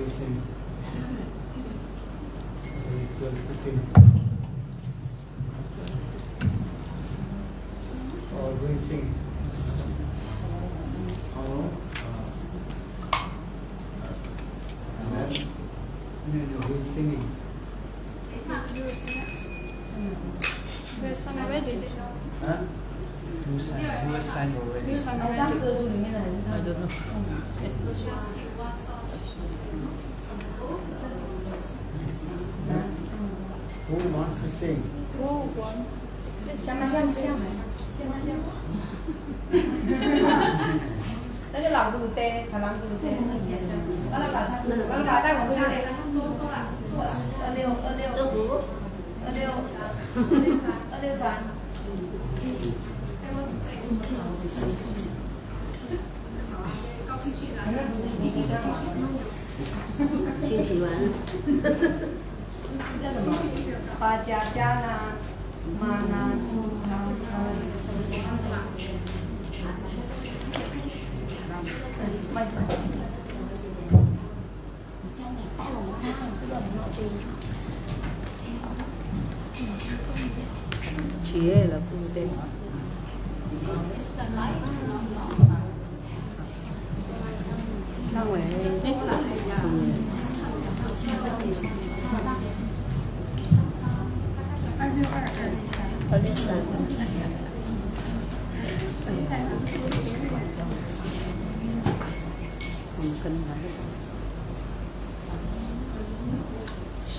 sing. 12, 15. Or we sing. No, who is singing? We sang already. Huh? Who sang already? We sang 张 already.歌书里面的人， I don't know. Who wants to sing? Who wants? 香吗香吗香吗那个老古代，他老古代，完了把他，完了把带我回来。26清洗完了。叫什么？巴加加啦，玛纳苏啦，企业了，不对。上尾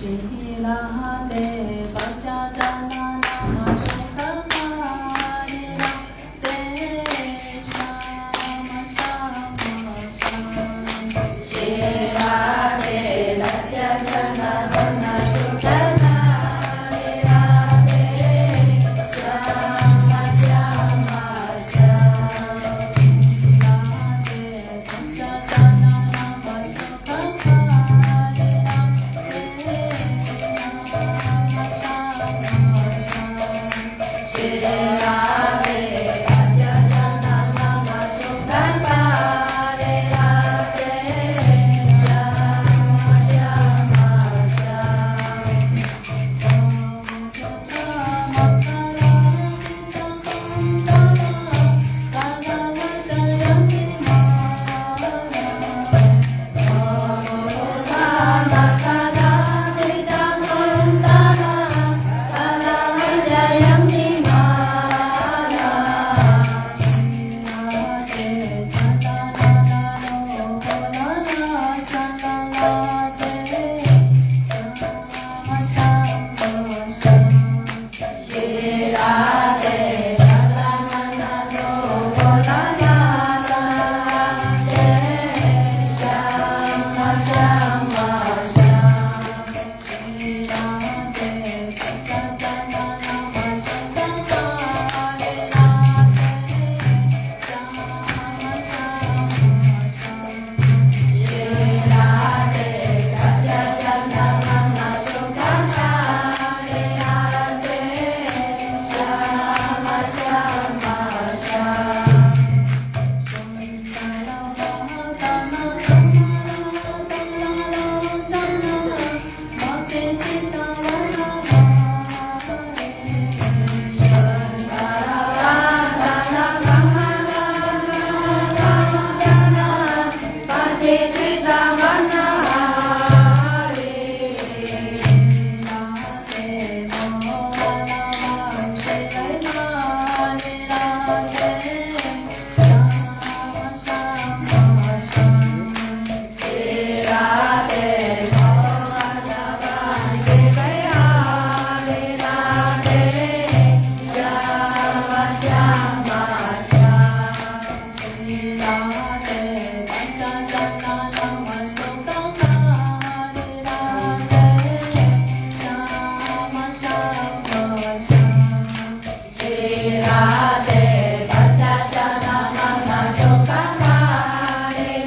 希拉德巴加加那那苏卡玛里拉德沙玛沙玛沙，希拉德巴加加那那苏卡玛里拉德沙玛沙玛沙，希拉德巴加加那那苏卡玛里拉。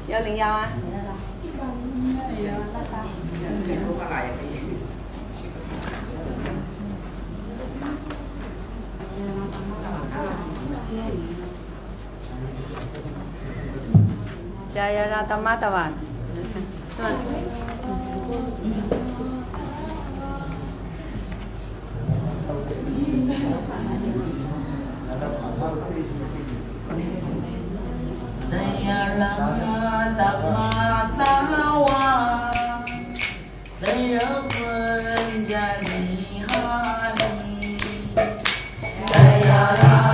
有零幺啊？Jaya Ratamatawan. Jaya Ratamatawan, Jaya Kunjali Hari, Jaya Jaya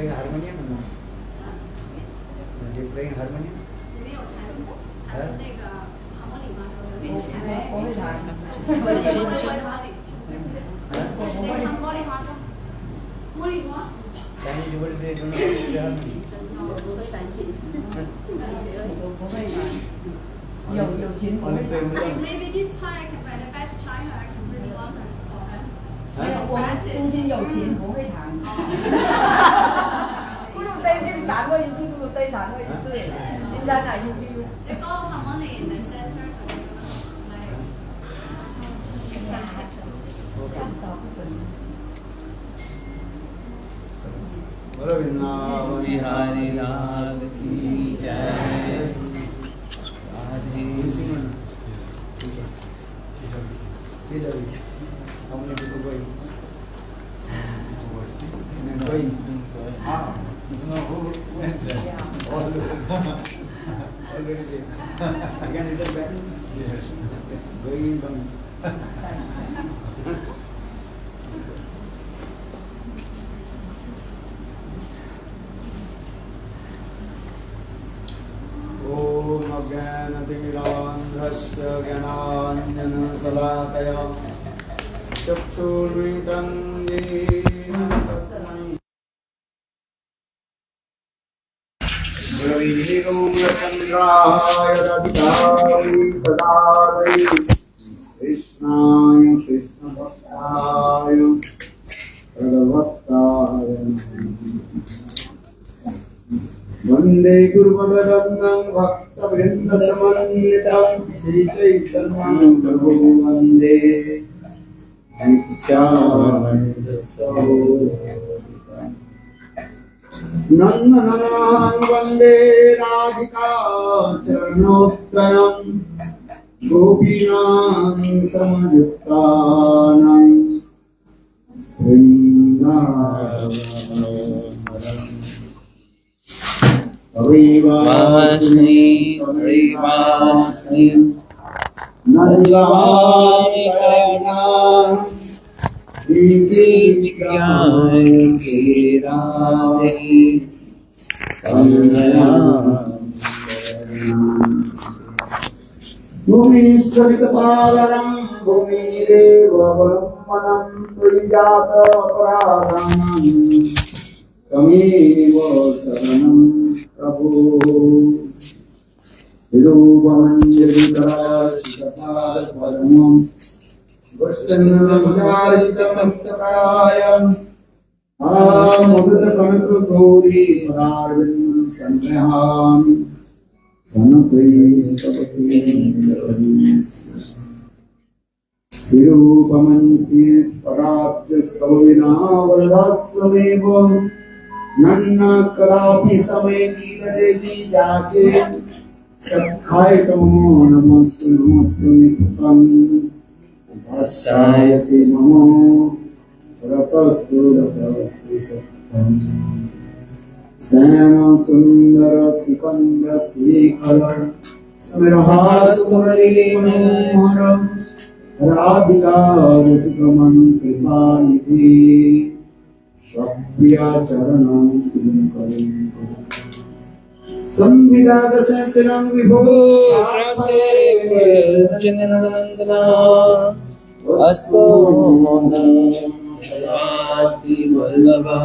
playing harmonium or no? Are they playing harmonium? Huh? 茉莉花。 Chinese people they don't know how to play harmonium. 有钱不 Only 会 play 弹。 Mridang. Maybe this time I can when I back to China I can really learn it for her. 没有，我父亲有钱不会弹。不如对镜弹过一次，不如对弹过一次。人家哪有有？ They go harmony in the center. बोलो वृंदावन बिहारी लाल की जय। Radhe How many people going? Going? Ah, no, who went there? All already there. You can return back? Yes. Going in, coming. ॐ अज्ञानतिमिरान्धस्य ज्ञानाञ्जनशलाकया चक्षुर्मिलितं येन तस्मै गुरुचन्द्राय रविताय तदालय कृष्णाय कृष्णभक्ताय भगवत्ताय वन्दे गुरुपदरत्नं भक्तवृन्दसमन्वितं श्रीचैतन्यं प्रभुं वन्दे नित्यानन्दस्वरूपम् नन्दनन्दनं वन्दे राधिका चरणोत्तरं गोपीनां समयुक्तानां वास्मि वास्मि नंदवामि करुणा विज्ञान के राधे भूमिस्खलितपालनं भूमिरेव ब्रह्मणं त्वयिजातमपराधानां तमेव शरणं प्रभो विरूपमञ्जलिकराशिखपादपद्मं वस्तुनमजारितमस्तकायम् आमुदितकनकगौरी पदारविन्दं सन्नहामि सिरूपमंसी पदाब्जस्तवविनावरदास्यमेव नन्ना कदापि समय कीलदेवी जाचे सखाय तमो नमस्तु नमस्तु नित्यं भाष्यायसि नमो रसस्तु रसस्तु सत्यम् श्याम सुंदर सिकंदर शेखर स्मरहासुरी मनोहर राधिका रसिकमन कृपानिधि स्वप्रिया चरणं किंकरी संविदाद सत्यनं विभो जननंदना अस्तो नमः वल्लभा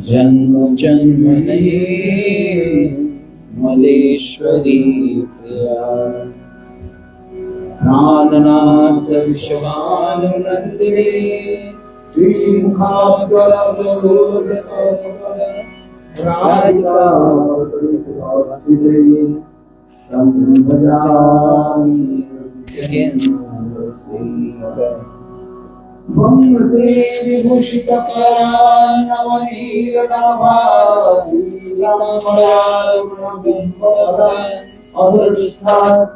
जन्म जन्मने मलेश्वरी प्रिया प्राणनाथ विश्वानुनंदिनी राधिका देवी भजामि वंशे विभूषितकरानवनीलनाभाधिष्ठात्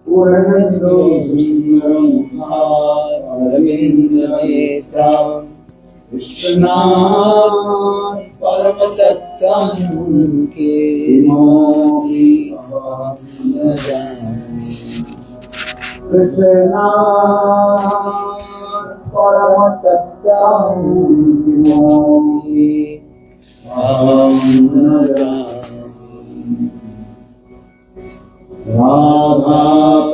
पूर्णेन्द्रसुन्दरं कृष्णात् परमतत्त्वं किमपि न जाने कृष्णात् परमतत्त्वं किमपि राधा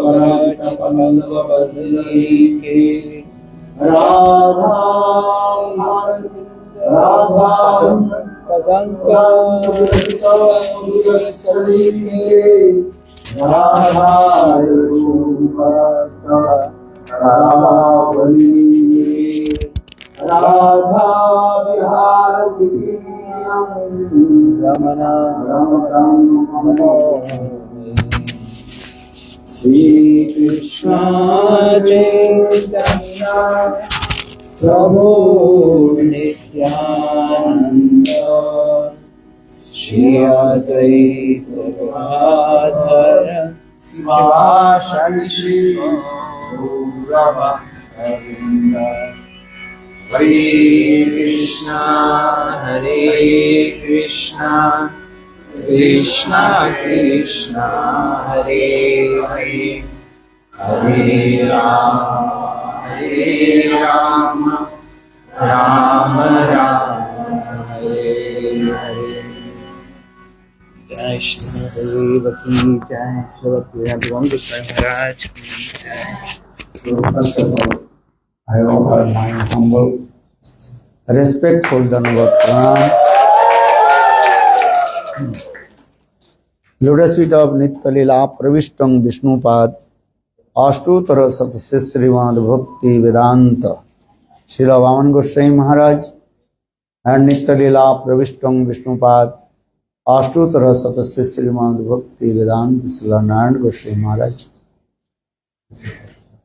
पराटपल्लवबदली के राधा राधा पदंकस्थली के राधा राधा विहार रमना श्री कृष्ण चैतन्य प्रभु नित्यानंद श्री अद्वैत गदाधर शिवाशि गौरभक्तवृंद हरे कृष्णा कृष्णा कृष्णा हरे हरे हरे राम राम राम हरे हरे। जय श्री देव की जय, श्री भगवान कृष्ण महाराज की जय। I offer my humble, respectful Dhanavad Pranam. Lotus feet of Nitya Leela Pravishtam Vishnupad Ashtutara Satasya Srimad Bhakti Vedanta Srila Vaman Goswami Maharaj and Nitya Leela Pravishtam Vishnupad Ashtutara Satasya Srimad Bhakti Vedanta Srila Narayan Goswami Maharaj,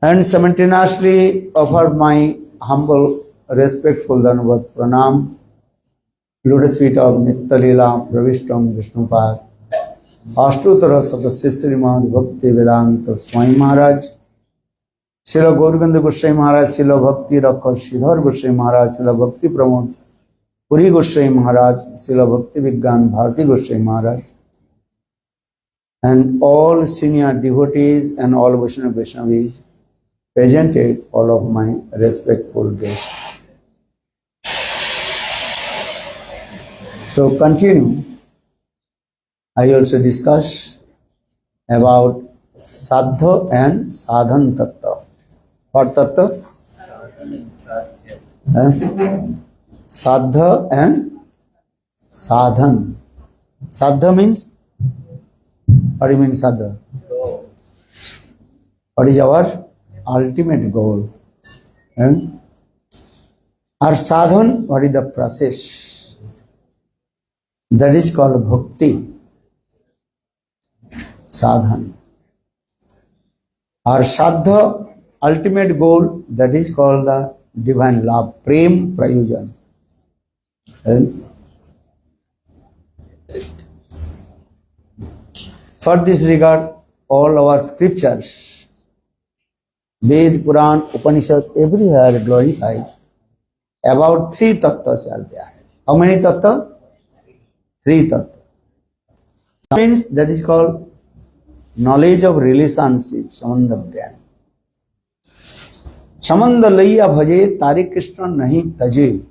and simultaneously offer my humble, respectful Dhanavad Pranam, Lotus feet of Nitya Leela Pravishtam Vishnupad Ashtutara Satasya Srimad Bhakti Vedanta Swami Maharaj, Srila Gauraganda Goswami Maharaj, Srila Bhakti Rakha Sridhar Goswami Maharaj, Srila Bhakti Pramod Puri Goswami Maharaj, Srila Bhakti Vigyan Bharati Goswami Maharaj, and all senior devotees and all Vaishnavis presented, all of my respectful guests. So continue. I also discuss about Sadha and Sadhan Tattva. What Tattva? Sadha and Sadhan. Sadha means? What do you mean Sadha? What is our ultimate goal? And our sadhan, what is the process? That is called bhakti. Sadhan. Our sadha, ultimate goal, that is called the divine love, prem prayojan. And for this regard, all our scriptures, Ved, Puran, Upanishad, everywhere glorified about three tattvas are there. How many tattva? Three tattva. Means that is called knowledge of relationship, samandha gyan. Samandha laiya bhaje, tare Krishna nahi taje,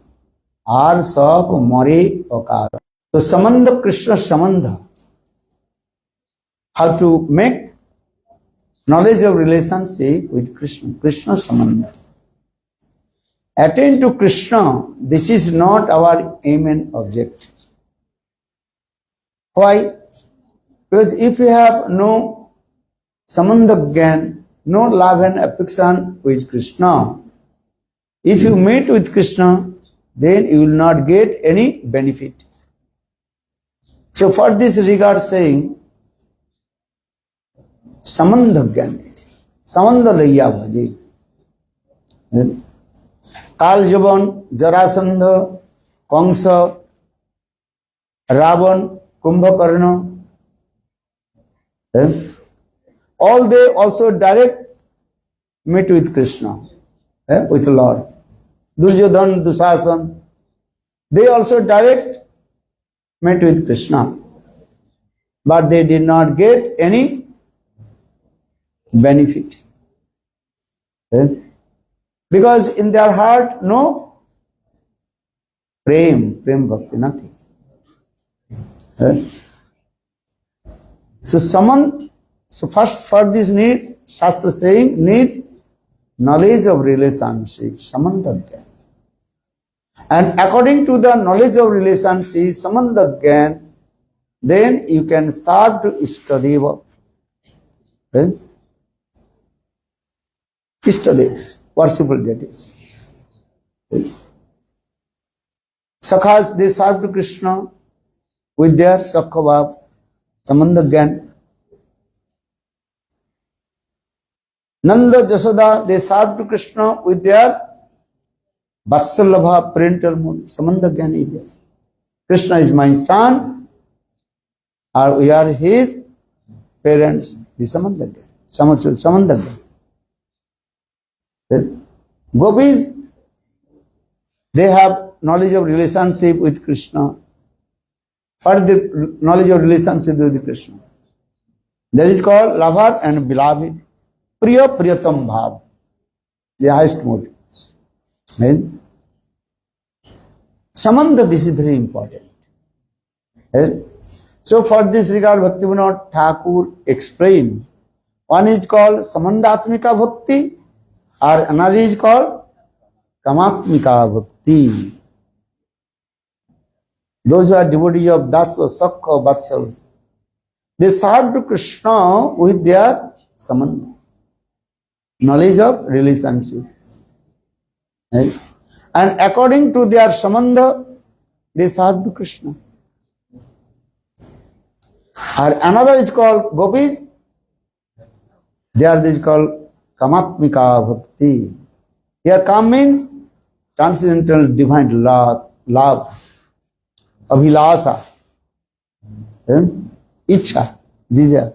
aar sab more okar. So samandha Krishna samandha. How to make knowledge of relationship with Krishna, Krishna samandha. Attain to Krishna, this is not our aim and object. Why? Because if you have no samandha gyan, no love and affection with Krishna, if you meet with Krishna, then you will not get any benefit. So for this regard saying, samandha gyan, samandha laiya bhaje. Kal Jaban, Jarasandha, Kamsa, Ravan, Kumbhakarna, all they also direct meet with Krishna, with the Lord. Duryodhan, Dusasan, they also direct met with Krishna, but they did not get any benefit. Because in their heart, no prem bhakti, nothing. So first for this need, Shastra saying need knowledge of relationship, samandha gyan. And according to the knowledge of relationship, samandha gyan, then you can serve to Istadeva. Istadev, worshipful deities. Sakhas, they serve to Krishna with their Sakha Bhav, Samandha Gyan. Nanda, Jasoda, they serve to Krishna with their Vatsalabha, parental mood, Samandha Gyan is there. Krishna is my son, or we are his parents, the Samandha Gyan. Samandha Gyan. Gopis, they have knowledge of relationship with Krishna. What is the knowledge of relationship with Krishna? That is called lover and beloved. Priya Priyatam Bhav, the highest mode. And Samandha, this is very important. And so for this regard, Bhaktivinoda Thakur explained, one is called Samandhatmika Bhakti, or another is called Kamatmika Bhakti. Those who are devotees of Dasa, Sakha, Vatsal, they serve to Krishna with their samandha, knowledge of relationship. Right? And according to their samandha, they serve to Krishna. Or another is called Gopis, there is called Kamatmika Bhakti. Here Kam means transcendental divine love. Abhilasa, Ichha, desire.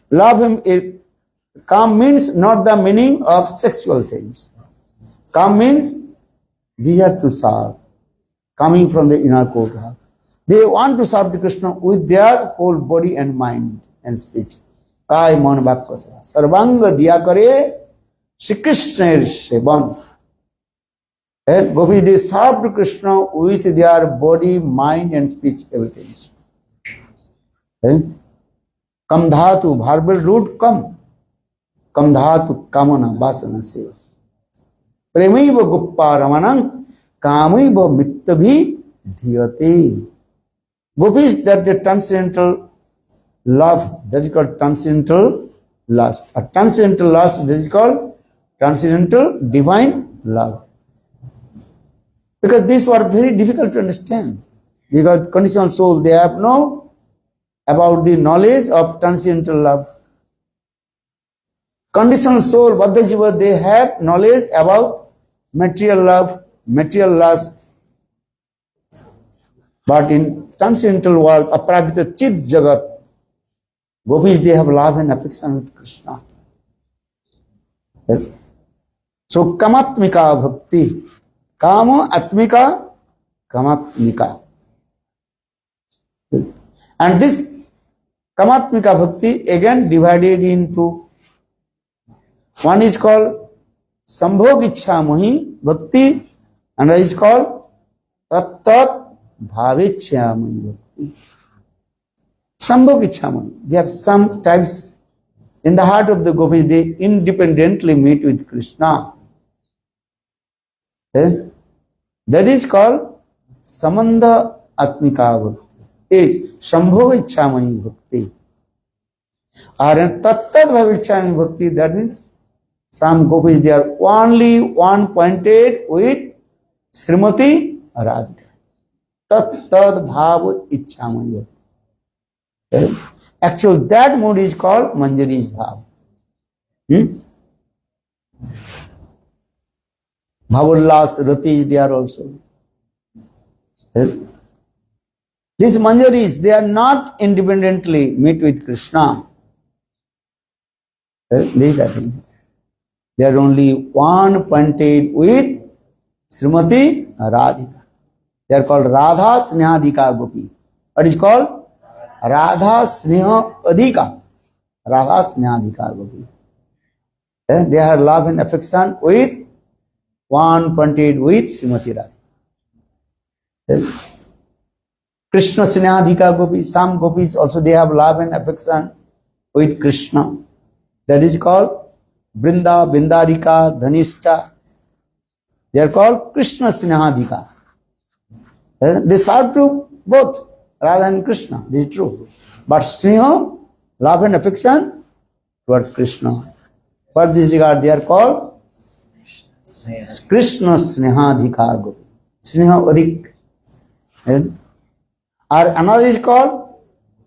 Love him. Kam means not the meaning of sexual things. Kam means desire to serve, coming from the inner core. They want to serve to Krishna with their whole body and mind and speech. Kai man bhakya sarvanga diya kare Shri Krishna sevan. And Gopi, they serve to Krishna with their body, mind and speech, everything. Kam dhatu, verbal root kam. Kam dhatu kamana vasana seva. Premiva guppa ramanang kamiva mittabhi dhyate. Gopis, that the transcendental love, that is called transcendental lust. A transcendental lust, that is called transcendental divine love. Because these were very difficult to understand. Because conditional soul, they have no about the knowledge of transcendental love. Conditional soul, Baddha Jiva, they have knowledge about material love, material lust. But in transcendental world, Apragita Chid Jagat, Gopis, they have love and affection with Krishna. So, Kamatmika Bhakti. Kama Atmika, Kamatmika. And this Kamatmika Bhakti again divided into, one is called Sambhog Ichchamahi Bhakti, and is called Tat Tat Bhavichchamahi Bhakti. Sambhog Ichchamahi. They have some types in the heart of the Gopis, they independently meet with Krishna. That is called Samandha Atmika Bhakti. Sambhog Ichchamahi Bhakti. Or Tat Tat Bhavichchamahi Bhakti, that means some Gopis, they are only one pointed with Srimati Radhika. Tat Tat Bhav Ichchamahi Bhakti. Actually, that mood is called Manjari's Bhav. Bhavullas, Rati is there also. These Manjaris, they are not independently meet with Krishna. These are things. They are only one pointed with Srimati Radhika. They are called Radha Snehadika Gopi. What is called? Radha Sneha Adhika. Radha Snehadika Gopi. They have love and affection with one pointed with Srimati Radhika. Krishna Sinadhika gopis, some gopis also they have love and affection with Krishna. That is called Brinda, Bindarika, Dhanishta. They are called Krishna Sinadhika. They serve to both Radha and Krishna. This is true. But Sneha, love and affection towards Krishna. For this regard, they are called Krishna Snehadhika Gopi. Sneha Adhik. Or another is called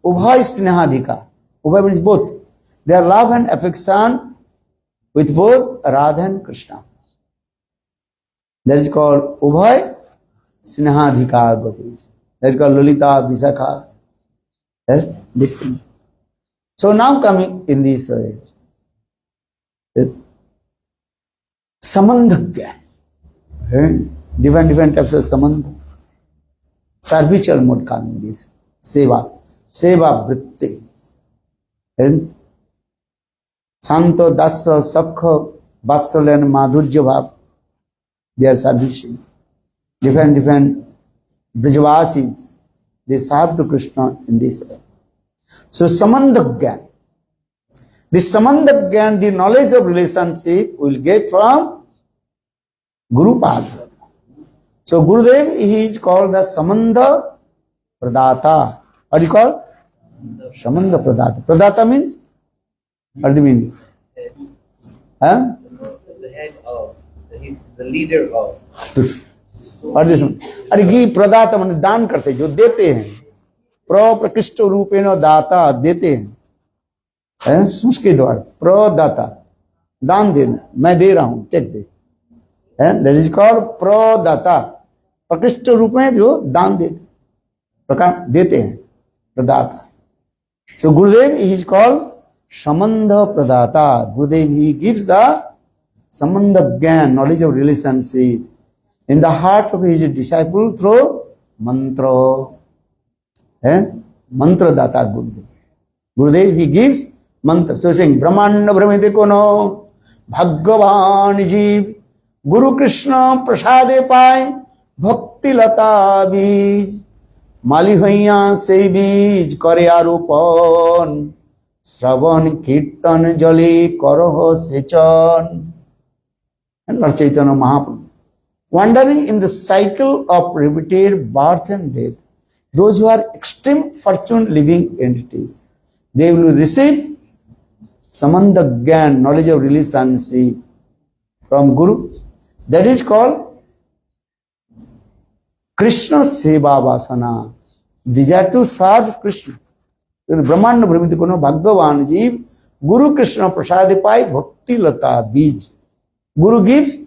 Ubhay Snehadhika. Ubhay means both. They are love and affection with both Radha and Krishna. That is called Ubhay Snehadhika Gopis. That is called Lalita, Visakha. Yes, this thing. So now coming in this way. Samandhagya. Different types of samandha. Servitual mode coming this. Seva. Seva vritti. And Santo, Dasa, Sakha, Vatsal and Madhurya Bhav. They are servicing. Different Brijavasis. They serve to Krishna in this way. So Samandhagyan. The Samandhagyan, the knowledge of relationship, will get from Guru Padma. So Gurudev, he is called the Samandha Pradata. What do you call? Samandha Pradata. Pradata means? What do you mean? Huh? The head of, the leader of. What is this? अरे घी प्रदाता माने दान करते जो देते हैं प्रकृष्ट रूपेण दाता देते हैं संस्कृत द्वारा प्रदाता दान देना मैं दे रहा हूं टेक दे दैट इज कॉल्ड प्रदाता प्रकृष्ट रूप में जो दान देते प्रकार देते हैं प्रदाता सो गुरुदेव इज कॉल्ड संबंध प्रदाता गुरुदेव ही गिव्स द संबंध ज्ञान knowledge of relationship in the heart of his disciple through mantra. Mantra data Gurudev. Gurudev, he gives mantra. So saying, Brahmanda Brahmite Kono, Bhagavan Jeev, Guru Krishna Prasade Pai, Bhakti Lata Bij, Mali Hoiya Se Bij, Kare Arupon, Shravan Kirtan Jali Koroho Sechan. And Lord Chaitanya Mahaprabhu. Wandering in the cycle of repeated birth and death, those who are extreme fortune living entities, they will receive Samandha Gyan, knowledge of relationship from Guru. That is called Krishna Seva Vasana, desire to serve Krishna. Brahmanda Brahmiti Kono Bhagavan Jeev, Guru Krishna Prasadipai Bhakti Lata Bij. Guru gives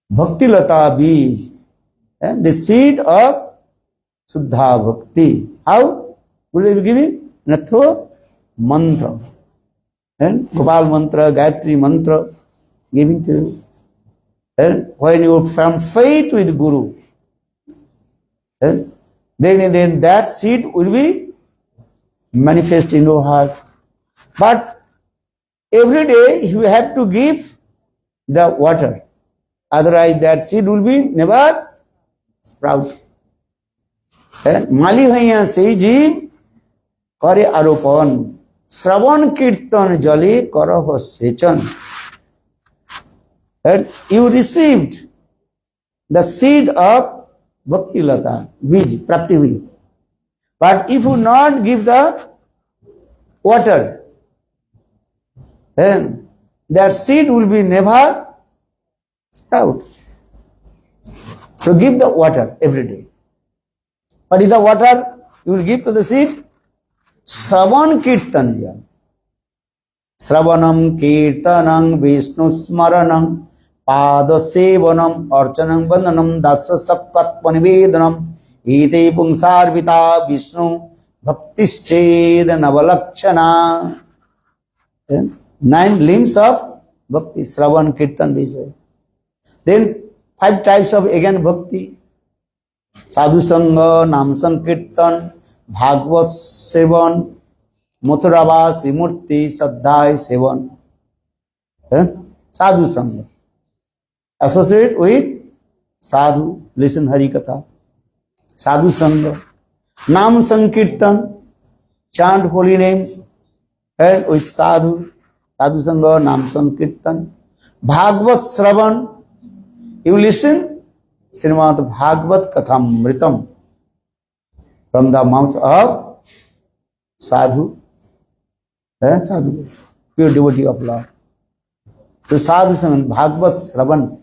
Bhakti Lata Bij, the seed of Suddha Bhakti. How? Gurudev giving? Through mantra. And Gopal mantra, Gayatri mantra, giving to you. And when you form faith with Guru, then that seed will be manifest in your heart. But every day you have to give the water. Otherwise that seed will be never sprout. Mali Haiya Se Jeev Kare Aropan Shravan Kirtan Jali Karaho Sechan. You received the seed of Bhakti Lata, Bij, Prapti Bij. But if you not give the water, then that seed will be never sprout. So give the water every day. What is the water you will give to the seed? Shravan Kirtanjam. Shravanam Kirtanam Vishnu Smaranam Pada Sevanam Archanam Vandanam Dasa Sakkat Panivedanam Ete Pungsarvita Vishnu Bhaktisched Navalakshana. 9 limbs of Bhakti, Shravan Kirtan this way. Then 5 types of again Bhakti. Sadhu Sangha, Nam Sankirtan, Bhagavad Sevan, Mathuravas, Imurti, Saddhai Sevan. Sadhu Sangha. Associate with Sadhu, listen Hari Katha. Sadhu Sangha, Nam Sankirtan, chant holy names, and with Sadhu Sangha, Nam Sankirtan, Bhagavad Shravan, you listen, Srimad Bhagavad Kathamritam, from the mouth of Sadhu, Sadhu, pure devotee of Lord. So Sadhu Sangha, Bhagavad Shravan,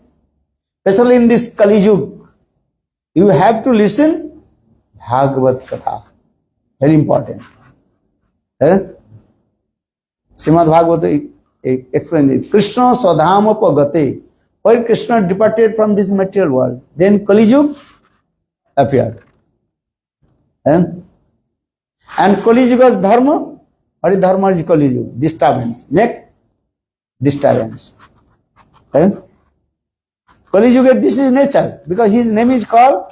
especially in this Kali Yuga, you have to listen Bhagavad Katha. Very important. Srimad Bhagavata explains it. Krishna Swadhama Pagate. When Krishna departed from this material world, then Kali Yuga appeared. And Kali Yuga's dharma, what is dharma is Kali Yuga? Disturbance. Make disturbance. Kali Yuga, this is nature, because his name is called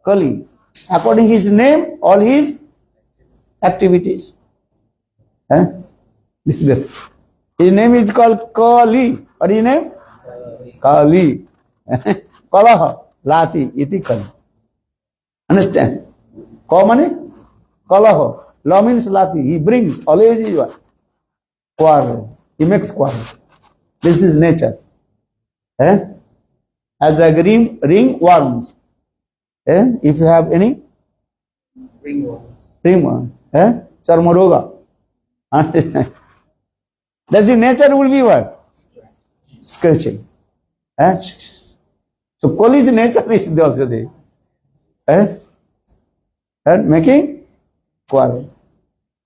Kali. According to his name, all his activities. His name is called Kali. What is his name? Kali. Kalaha, Lati, iti Kali. Understand? Ka means Kalaha. La means Lati. He brings, always is what? Quarrel. He makes quarrel. This is nature. As like ringworms. If you have any ringworm, Charmaroga. That's the nature will be what? Scratching. So Kali's nature is also there. And making quarrel.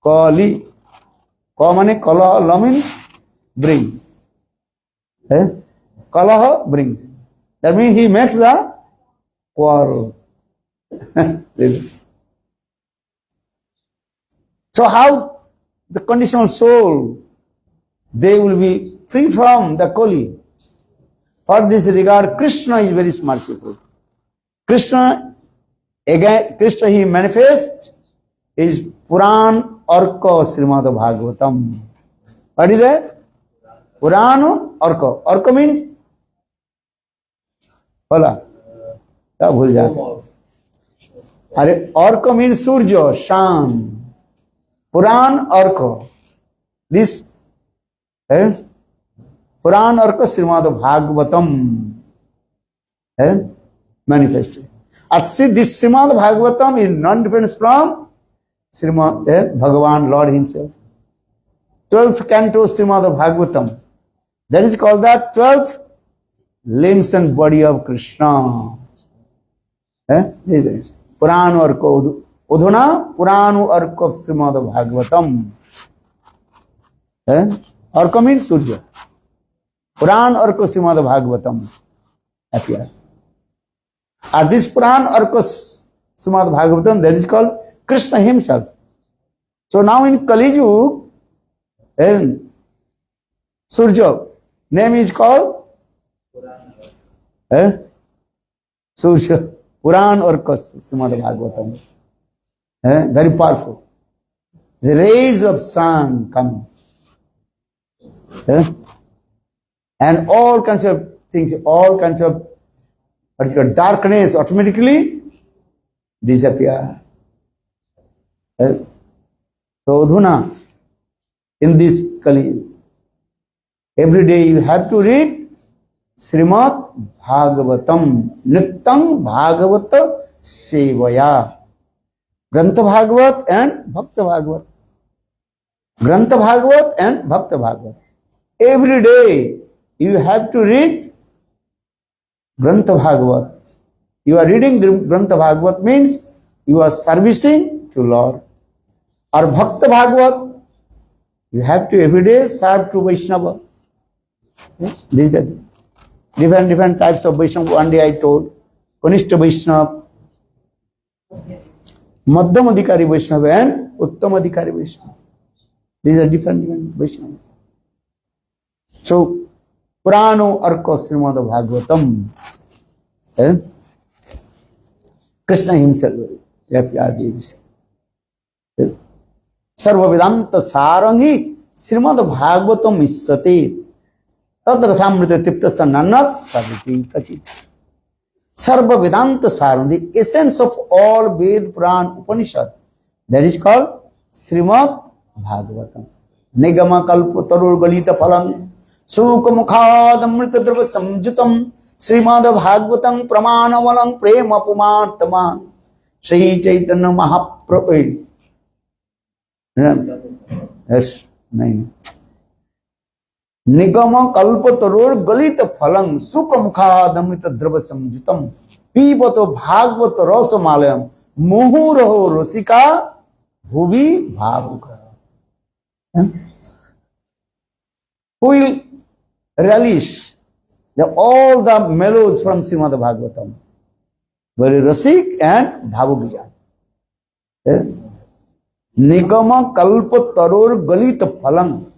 Kali. Ka means Kalaha, La means bring. Kalaha brings. That means he makes the quarrel. So how the conditional soul, they will be free from the Kali. For this regard, Krishna is very merciful. Krishna he manifests is Puran Arka Srimad Bhagavatam. What is that? Puran Arka. Arka means? बोला क्या भूल जाते अरे अर्क mean सूर्य शाम पुराण अर्क this पुराण अर्क Shrimad Bhagavatam manifested. This Srimad Bhagavatam is non-different from Srimad Bhagavan Lord himself. 12th canto Srimad Bhagavatam. That is called the 12th limbs and body of Krishna. Purana Arka. Udhuna Purana Arka of Srimad Bhagavatam. Arka means Surya. Purana Arka Srimad Bhagavatam appear. This Purana Arka Srimad Bhagavatam, that is called Krishna himself. So now in Kali Yuga, Surya name is called Surya, Puran or Srimad Bhagavatam. Very powerful. The rays of sun come. And all kinds of things, all kinds of what is called darkness automatically disappear. So Adhuna, in this Kali, every day you have to read Srimad Bhagavatam, Nityam Bhagavata Sevaya. Grantha Bhagavat and Bhakta Bhagavat. Grantha Bhagavat and Bhakta Bhagavat. Every day you have to read Grantha Bhagavat. You are reading Grantha Bhagavat means you are servicing to Lord. Or Bhakta Bhagavat, you have to every day serve to Vaishnava. These are different types of Vaishnava. One day I told Kanishta Vaishnava, Madhyam Adhikari Vaishnava and Uttam Adhikari Vaishnava. These are different Vaishnava. So, Purana Arka Srimad Bhagavatam. Krishna himself, Sarva Vedanta Sarangi Srimad Bhagavatam Isate Tadrasamrita Tipta Sananat Saviti Kachit. Sarva Vedanta Saram, the essence of all Ved, Puran, Upanishad. That is called Srimad Bhagavatam. Nigama Kalpatarur Galita Phalang Sukha Mukhad Amrita Drava Samjutam Srimad Bhagavatam Pramana Valang Prema Pumartama Shri Chaitanya Mahaprabhu. Yes, 9. Nigama Kalpatarur Galita Phalang Sukha Mukhad Amrita Drava Samjutam Pipato Bhagavata Rasamalayam Muhuraho Rasika Bhuvi Bhavuka. Who will relish all the mellows from Srimad Bhagavatam? Very Rasik and Bhavugya. Nigama Kalpa Taror Galita Phalang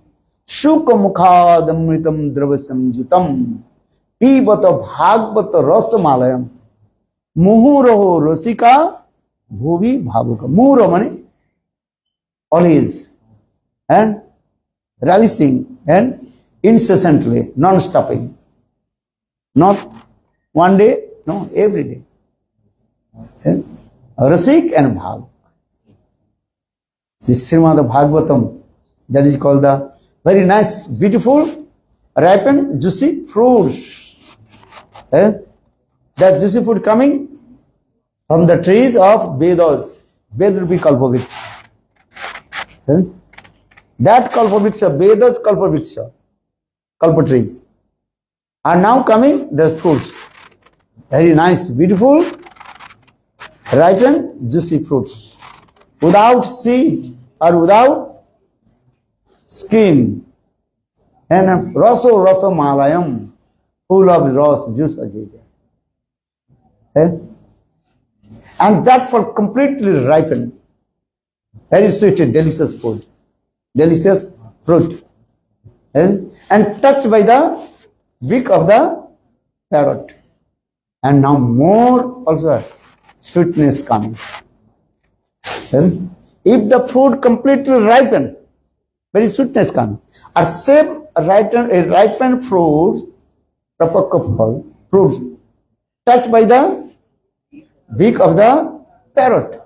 Shuka Mukhadamritam Dravasamjutam Pibata Bhagavata Rasamalayam Muhuraho Rasika Bhuvi Bhavuka. Muhura money always and relishing and incessantly, non-stopping. Not one day, no, every day. Rasik and Bhav. This Srimad Bhagavatam, that is called the very nice, beautiful, ripened, juicy fruits. That juicy fruit coming from the trees of Vedas. Veda will be Kalpavriksha. That Kalpavriksha, Vedas Kalpavriksha, Kalpa trees, are now coming the fruits. Very nice, beautiful, ripened, juicy fruits. Without seed or without skin. And raso malayam, full of ras, juice ajita. And that for completely ripened. Very sweet, delicious food. Delicious fruit. And touched by the beak of the parrot. And now more also sweetness coming. If the fruit completely ripened, very sweetness coming. Or same ripened fruits, fruits touched by the beak of the parrot.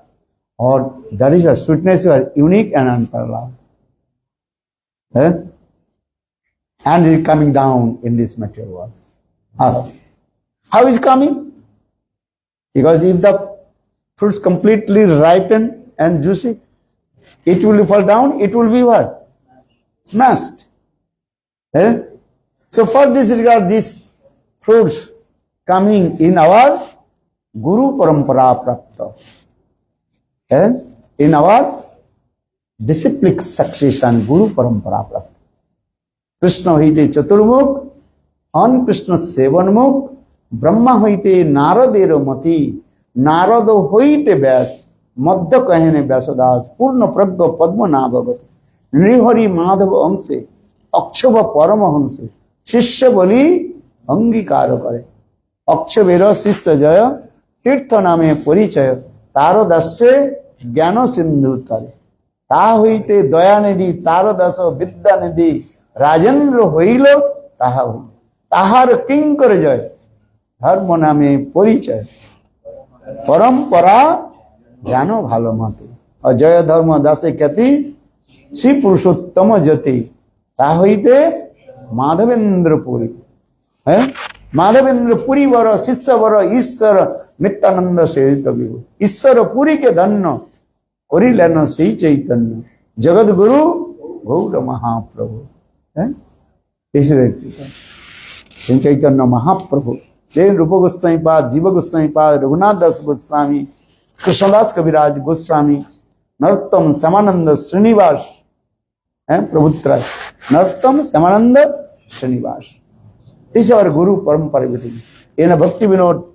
Or that is a sweetness unique and unparalleled. And it is coming down in this material world. How is it coming? Because if the fruits completely ripen and juicy, it will fall down, it will be what? Smashed. So for this regard, these fruits coming in our Guru Parampara Prapta. In our disciplic succession, Guru Parampara Prapta. Krishna hoite Chaturmukh, on Krishna Sevanmukh, Brahma hoite Naradero Mati, Narado hoite Vyas, Madhya Kahene Vyasadas, Purna Pragya Padma Nabhavat, Nrihari Madhava Amse, Akshava Paramahamse, Shishya Bali Angikara Kare, Akshavera Sishya Jaya, Tirtha Name Parichaya, Taro Dasya Gyano Sindhu Tare, Ta hoite Dayanidhi, Taro Daso Vidyanidhi, Rajendra Hoilo, Taha Tahar King Karajay, Dharma Name Parichaya, Parampara Jano Bhalamati, Ajaya Dharma Dase Kyati, Shri Purushottama Jati, Tahoite Madhavendra Puri. Madhavendra Puri Vara, Sissa Vara, Issara, Nityananda Sedita Vivu. Issara Puri ke Dhanna, Korilana Sri Chaitanya, Jagad Guru, Gaura Mahaprabhu. This is it. Sri Chaitanya Mahaprabhu. Then Rupa Goswami Pad, Jiva Goswami Pad, Raghunath Das Goswami, Krishnadas Kaviraj Goswami, Narottam Samananda Srinivas, Prabhutra, Narottam Samananda Srinivas. This is our Guru Parampara. In a Bhakti Vinod,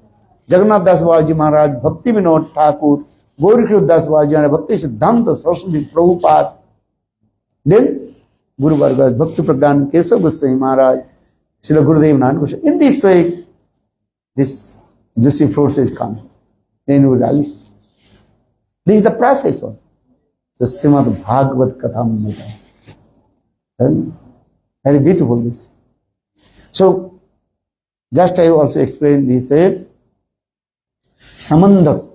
Jagannath Das Babaji Maharaj, Bhakti Vinod Thakur, Gaurikiyo Das Babaji, and Bhakti Siddhanta Saraswati Prabhupada. Then Guru Vargas, Bhakti Pradhan, Kesava Goswami Maharaj, Srila Gurudev Narayan Goswami. In this way, this juicy fruits is coming. Then we relish. This is the process of the Srimad Bhagavad Kathamrita. Very beautiful this. So, just I also explained this way. Samandak.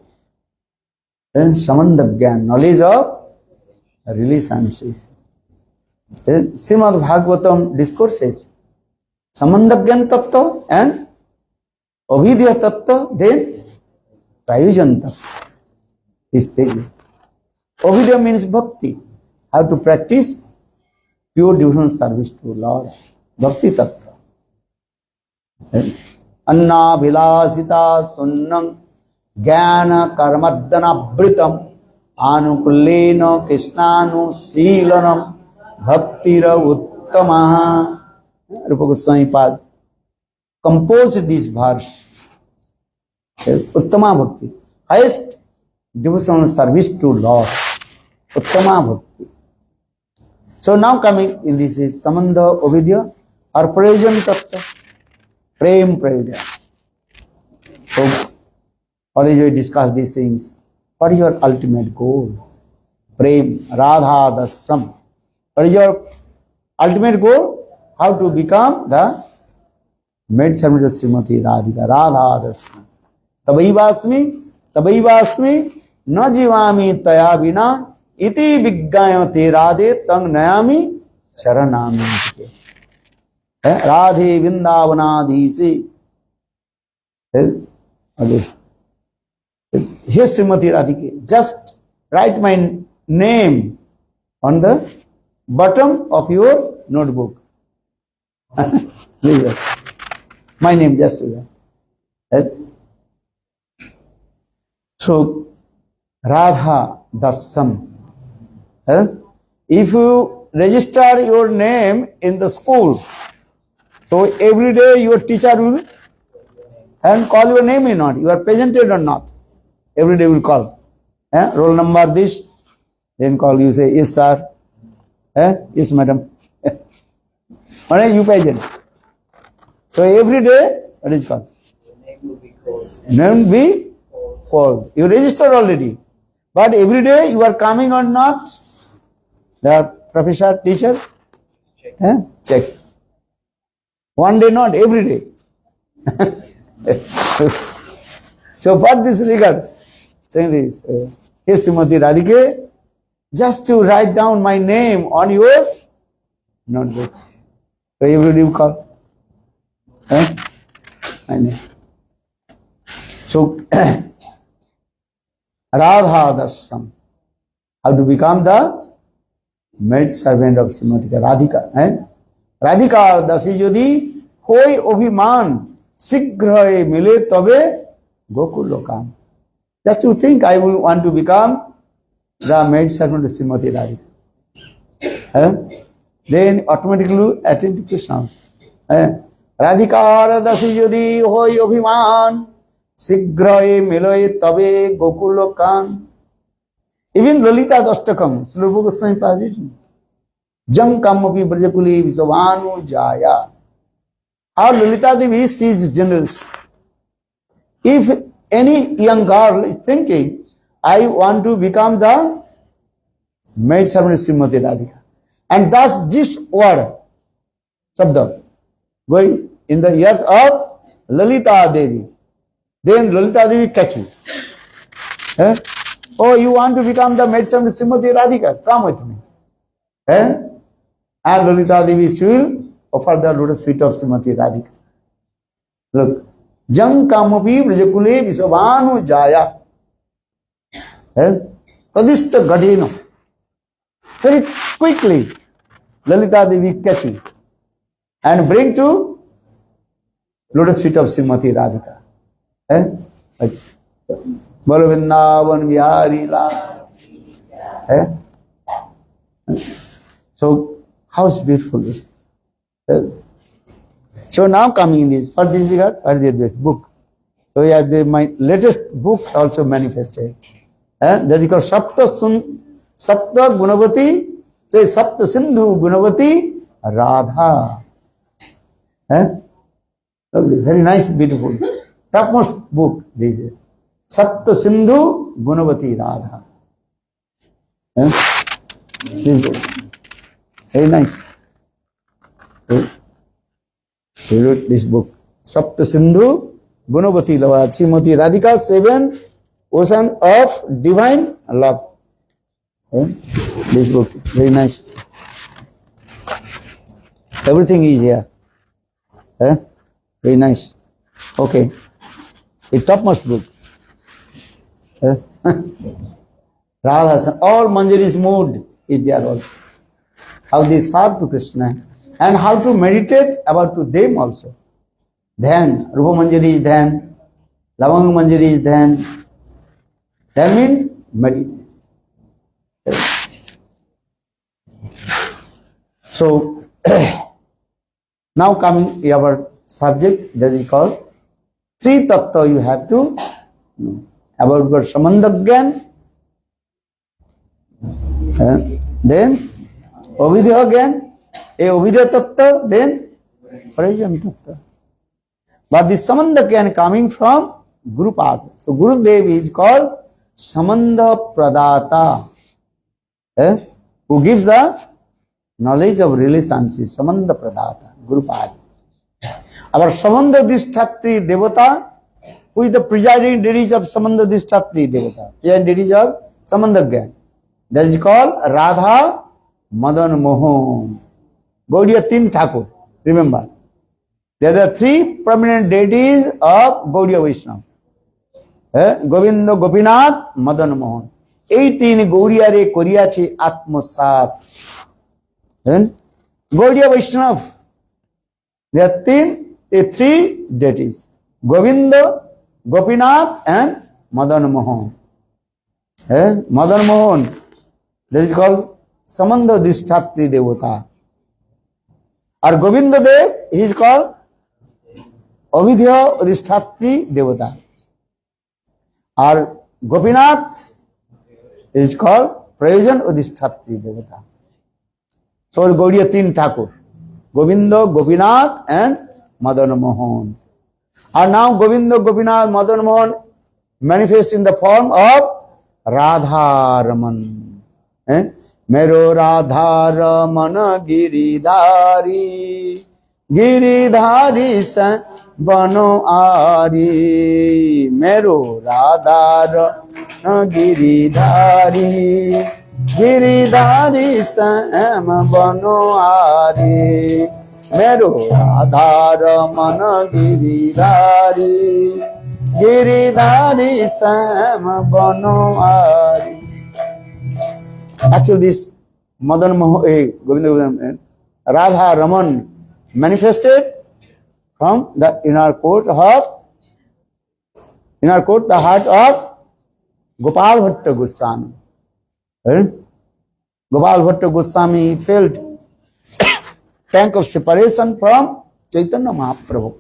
Then Samandak Gyan, knowledge of relationship. Then Srimad Bhagavatam discourses Samandak Gyan Tattva and Avidya Tattva, then Prayojan Tattva. Is taken. Avidya means bhakti. How to practice pure devotional service to Lord. Bhakti Tattva. Anna Vilasita Sunnam Jnana Karmadana Britam Anukulena Krishnanu Silanam Bhaktira Uttamaha. Rupa Goswami Pad composed this verse. Uttama Bhakti. Highest devotional service to Lord. Uttama Bhakti. So now coming in this is Samandha Avidya or Prayojan Tattva. Prem Prayojan. So always we discuss these things. What is your ultimate goal? Prem, Radha Dasam. What is your ultimate goal? How to become the maid servant of Srimati Radhika. Radha Dasam. Tabaivasmi न जीवामी तया बिना इति विज्ञायते राधे तंग नयामी शरणामी. Radhe वृंदावनाधीशे. Here Srimati Radhika, just write my name on the bottom of your notebook. My name just that. So Radha Dasam. If you register your name in the school, so every day your teacher will and call your name or not, you are presented or not. Every day will call. Roll number this, then call you say, yes sir, yes madam. You present. So every day, what is called? Name will be called. You registered already. But every day you are coming or not? The professor, teacher? Check. One day not, every day. So for this regard, saying this, yes Srimati Radhika, just to write down my name on your notebook. So every day you call. My name. So Radha Dasam. How to become the maid servant of Srimati Radhika. Radhika Dasi Jodi Hoi Obhiman Sigrahe Mile Tabe Gokulokam. Just to think I will want to become the maid servant of Srimati Radhika. Then automatically attend to Krishna. Radhika Dasi Jodi Hoi Obhiman Sigrahe Miloy Tabe Gokulokan. Even Lalita Dastakam, Srila Goswami Pad, Jang Kamapi Brajakuli Visavanu Jaya. How Lalita Devi is generous. If any young girl is thinking, I want to become the maid servant of Srimati Radhika, and thus this word, Sabda, going in the ears of Lalita Devi, then Lalita Devi catch you. Oh, you want to become the maid servant of Srimati Radhika? Come with me. And Lalita Devi will offer the lotus feet of Srimati Radhika. Look. Jang Kamapi Brajakule Visavanu Jaya. Tadishta Gadeno. Very quickly, Lalita Devi catch you and bring to lotus feet of Srimati Radhika. Bolo Vrindavan Vihari La. So, how is beautiful this? So now coming in this, for this regard, book. So we have my latest book also manifested. That is called Sapta Gunavati, so Sapta Sindhu Gunavati Radha. Lovely, very nice, beautiful. Topmost book, this is. Sapta Sindhu Gunavati Radha. This book. Very nice. He wrote this book, Sapta Sindhu Gunavati love, Srimati Radhika, 7 ocean of divine love. This book, very nice. Everything is here. Very nice. Okay. A topmost book. Radha, all Manjari's mood is there also. How they serve to Krishna and how to meditate about to them also. Dhyan, Rupa Manjari is Dhyan, Lavanga Manjari is Dhyan. That means meditate. So, now coming to our subject that is called Three Tattva you have to know. About your Samandha Gyan, then Avidya Gyan, Avidya Tattva, then Prayojan Tattva. But this Samandha Gyan coming from Guru Pada. So Gurudev is called Samandha Pradata, who gives the knowledge of relationship, Samandha Pradata, Guru Pada. Our Samandha Dishthatri Devata, who is the presiding deities of Samandha Dishthatri Devata, presiding deities of Samandha Gyan. That is called Radha Madan Mohan. Gaudiya Tin Thakur, remember. There are 3 prominent deities of Gaudiya Vaishnava. Govinda, Gopinath, Madan Mohan. 18 Gaudiya Re Koriya Che Atmasat. Gaudiya Vaishnava. There are 3 deities. Govinda, Gopinath and Madan Mohan. Madan Mohan, that is called Samandha Dishthatri Devata. Or Govinda Dev, he is called Avidya Dishthatri Devata. Or Gopinath, he is called Prayojan Dishthatri Devata. So Gaudiya Tin Thakur, Govinda, Gopinath and Madan Mohan. And now Govinda, Gopinath, Madan Mohan manifest in the form of Radha Raman. Mero Radha Raman Giridhari, Giridhari San Bano Ari. Mero Radha Raman Giridhari, Giridhari San Bano Ari. Mero Radha Raman Giridhari, Giridhari Sam Bano Ari. Actually, this Madan Govinda Radha Raman manifested from the inner court, the heart of Gopal Bhatta Goswami. Gopal Bhatta Goswami felt tank of separation from Chaitanya Mahaprabhu.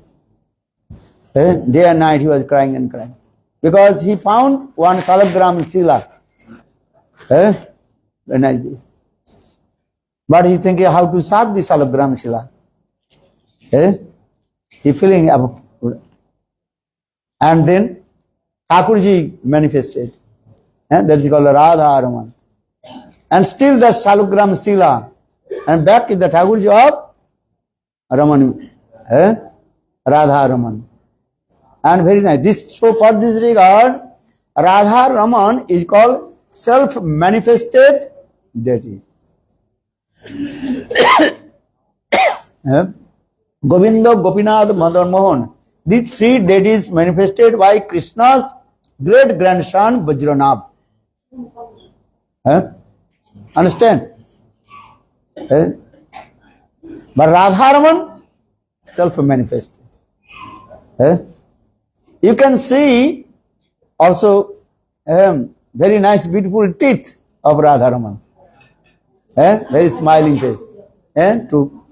Day and night he was crying and crying. Because he found one Salagram Sila. But he thinking how to serve the Salagram Sila. He feeling about. And then Thakurji manifested. That is called Radha Raman. And still the Salagram Sila. And back is the Thakurji of Raman. Radha Raman. And very nice. So for this regard, Radha Raman is called self-manifested deity. Govinda, Gopinath, Madan Mohan. These 3 deities manifested by Krishna's great grandson Vajranabh. Understand? But Radha Raman self-manifested. You can see also very nice beautiful teeth of Radha Raman. Very smiling face. True.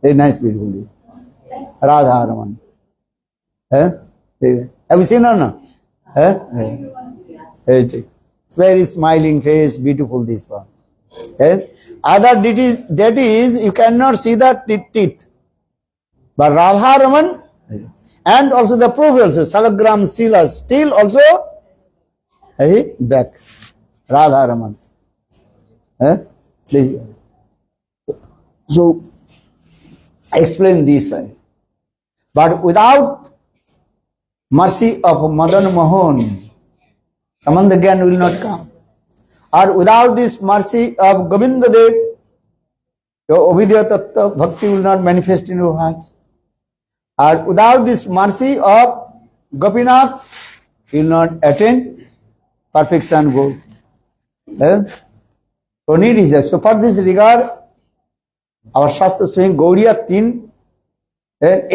Very nice beautiful teeth. Radha Raman. Have you seen her now? It's very smiling face, beautiful this one. Other deities, you cannot see the teeth. But Radha Raman and also the proof also, Salagram Sila, still also back. Radha Raman. So, explain this way. But without mercy of Madan Mohan, Samandha Gyan will not come. Or without this mercy of Govinda Dev, your Avidya Tattva Bhakti will not manifest in your heart. Or without this mercy of Gopinath, you will not attain perfection goal. So need is that. So for this regard, our Shastra saying Gauriya Tin,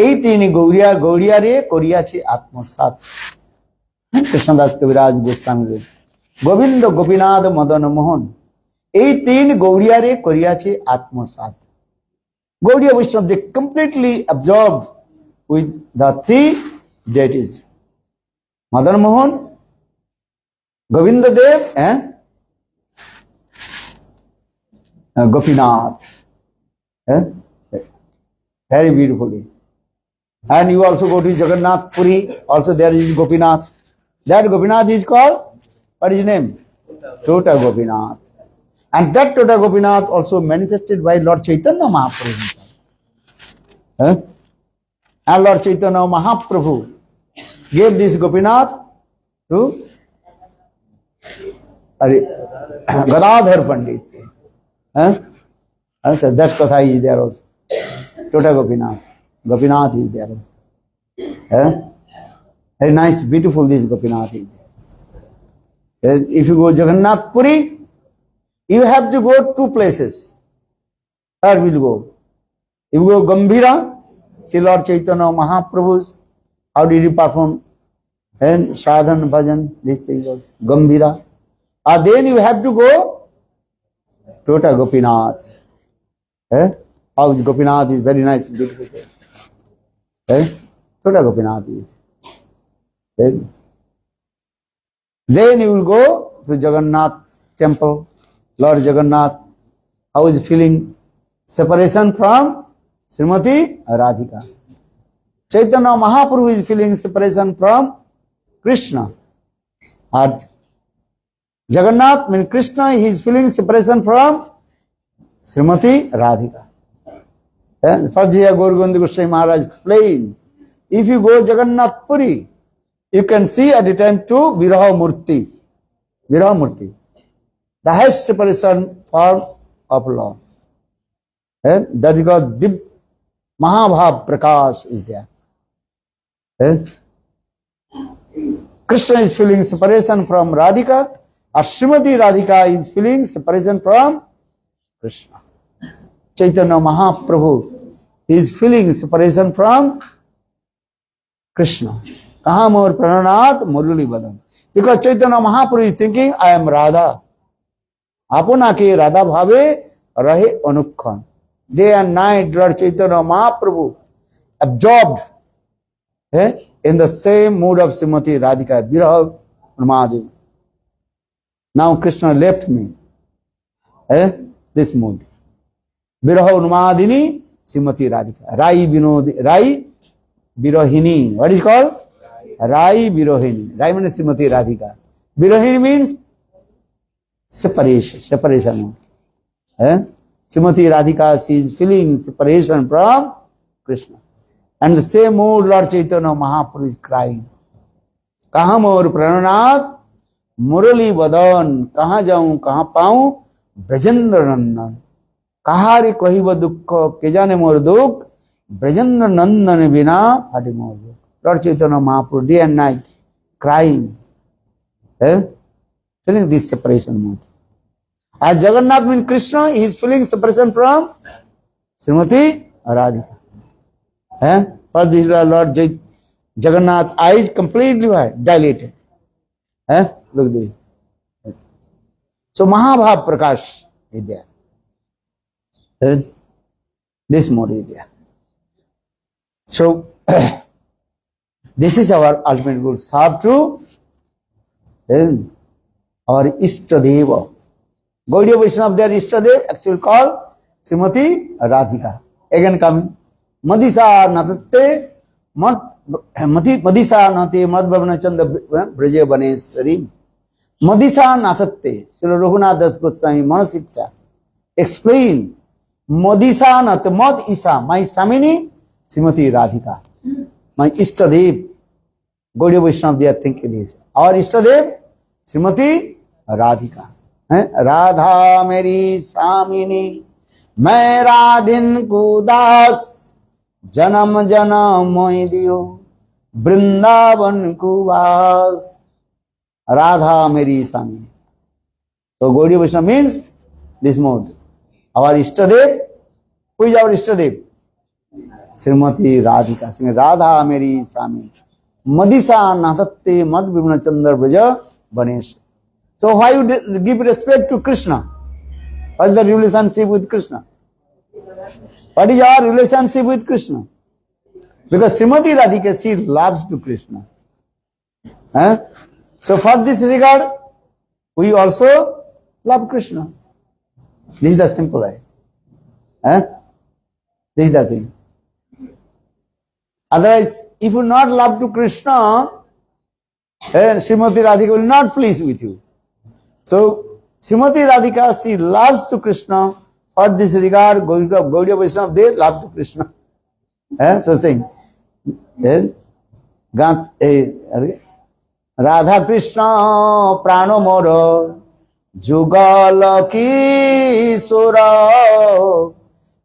এই তিনি গৌরিয়া গৌরিয়া রে করিয়াছে আত্মসাৎ। কৃষ্ণদাস কবিরাজ গোস্বামী গোবিন্দ গোপীনাথ মদন মোহন এই তিন গৌরিয়া রে করিয়াছে আত্মসাৎ। Gaudiya Vaishnava, they completely absorbed with the three deities, Madan Mohan, Govinda Dev and Gopinath. Very beautifully. And you also go to Jagannath Puri, also there is Gopinath. That Gopinath is called, what is his name? Tota Gopinath. And that Tota Gopinath also manifested by Lord Chaitanya Mahaprabhu himself. And Lord Chaitanya Mahaprabhu gave this Gopinath to Gadadhar Pandit. So that Katha is there also. Tota Gopinath. Gopinath is there. Very nice, beautiful this Gopinath is there. If you go Jagannath Puri, you have to go two places. Where will you go? If you go Gambhira, see Lord Chaitanya Mahaprabhu, how did he perform? And sadhan, bhajan, this thing was Gambhira. And then you have to go Tota Gopinath. How Gopinath is very nice, beautiful. Tota Gopinath is. Then you will go to Jagannath temple, Lord Jagannath. How is feeling separation from Srimati Radhika. Chaitanya Mahaprabhu is feeling separation from Krishna. Or Jagannath means Krishna, he is feeling separation from Srimati Radhika. First here Gaura Govinda Goswami Maharaj explained, if you go Jagannath Puri, you can see at the time to Viraha Murti. Viraha Murti. The highest separation form of Lord. That is called Dib Mahabhav Prakash is there. Krishna is feeling separation from Radhika, or Srimati Radhika is feeling separation from Krishna. Chaitanya Mahaprabhu is feeling separation from Krishna. Kaha mor prananath murali vadam. Because Chaitanya Mahaprabhu is thinking, I am Radha. Apuna ke Radha bhave rahe anukhan. Day and night, Lord Chaitanya Mahaprabhu absorbed in the same mood of Srimati Radhika, Viraha Unmadevi. Now Krishna left me. This mood. Viraha Unmadini, Srimati Radhika. Rai Vinodi, Rai Virohini. What is called? Rai Virohini. Rai means Srimati Radhika. Virohini means separation. Separation. Srimati Radhika, she is feeling separation from Krishna. And the same mood Lord Chaitanya Mahaprabhu is crying. Kaha mor prananath murali vadan. Kaha jaun, kaha paun Brajendra Nandan. Kaha re kahiva dukkha kejane mor dukh Brajendra Nandan bina hati mor dukh. Lord Chaitanya Mahaprabhu day and night crying. Feeling this separation mood. As Jagannath means Krishna, he is feeling separation from Srimati Radhika. For this Lord Jagannath eyes completely dilated. Look at this. So Mahabhav Prakash is there. This mode is there. So this is our ultimate goal. Serve to our Ishtadeva. Gaudiya Vaishnava, their Ishtadev, actually called Srimati Radhika. Again coming. Madisa Natatte, Madisa Nate, Madhbhavana Chanda Braja Banesari. Madisa Natatte, Srila Raghunath Das Goswami Manasiksha explain Madisa Nat, Mad Isa, my Samini, Srimati Radhika. My Ishtadev, Gaudiya Vaishnava, they are thinking this. Our Ishtadev, Srimati Radhika. Radha Meri Samini, मैं राधिन को दास, जन्म जन्म मोहि दियो, वृंदावन को वास. Radha Meri Samini. So Gaudiya Vaishnava means this mode. Our Ishtadev, who is our Ishtadev? Srimati Radhika. Radha Meri Samini. Madisa Nathatte Mad Vimna Chandra Braja Banesh. So why you give respect to Krishna? What is the relationship with Krishna? What is our relationship with Krishna? Because Srimati Radhika, she loves to Krishna. So for this regard, we also love Krishna. This is the simple way. This is the thing. Otherwise, if you not love to Krishna, Srimati Radhika will not please with you. So, Srimati Radhika, she loves to Krishna. For this regard, Gaudiya Vaishnava, they love to Krishna. So saying, then, Radha Krishna prano moro, jugal kisura,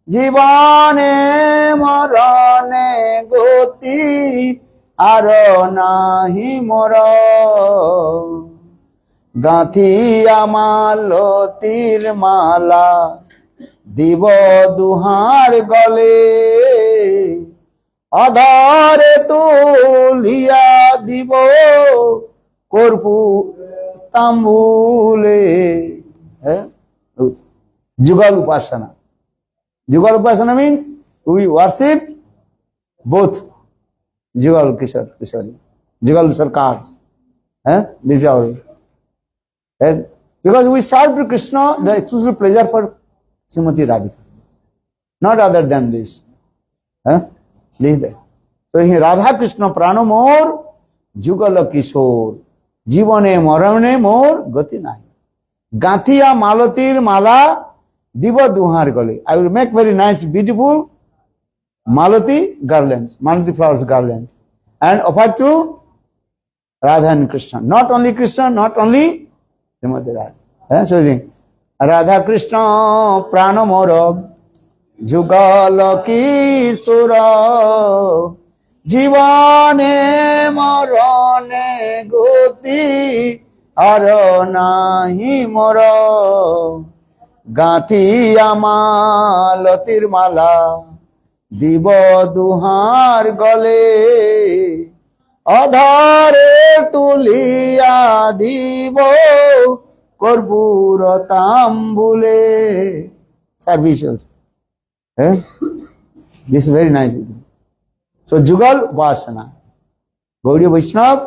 jivane marane goti, aro nahi moro. गाथी मालो तीर माला দিব দুহার গলে আধারে তুলিয়া দিব কর্পূর তাম্বুলে. যুগল উপাসনা. যুগল উপাসনা means we worship both Jugal Kishore, Jugal Sarkar. This is our. And because we serve to Krishna, the exclusive pleasure for Srimati Radhika, not other than this. This is that. So here Radha Krishna prano mor, Jugala Kishore, Jivane morane mor, gati nahi. Gathiya malotir mala, diva duhar gale. I will make very nice, beautiful malati garlands, malati flowers garlands, and offer to Radha and Krishna. Not only Krishna, not only Srimati Radha. So Radha Krishna prano moro, Jugala Kisura, Jivane morane goti, aro nahi moro. Gathi amalatir mala, dibo duhar gale, adhare tuliya dibo কর্পূর তাম্বুলে. Services. This is very nice. So Jugal Upasana. Gaudiya Vaishnava,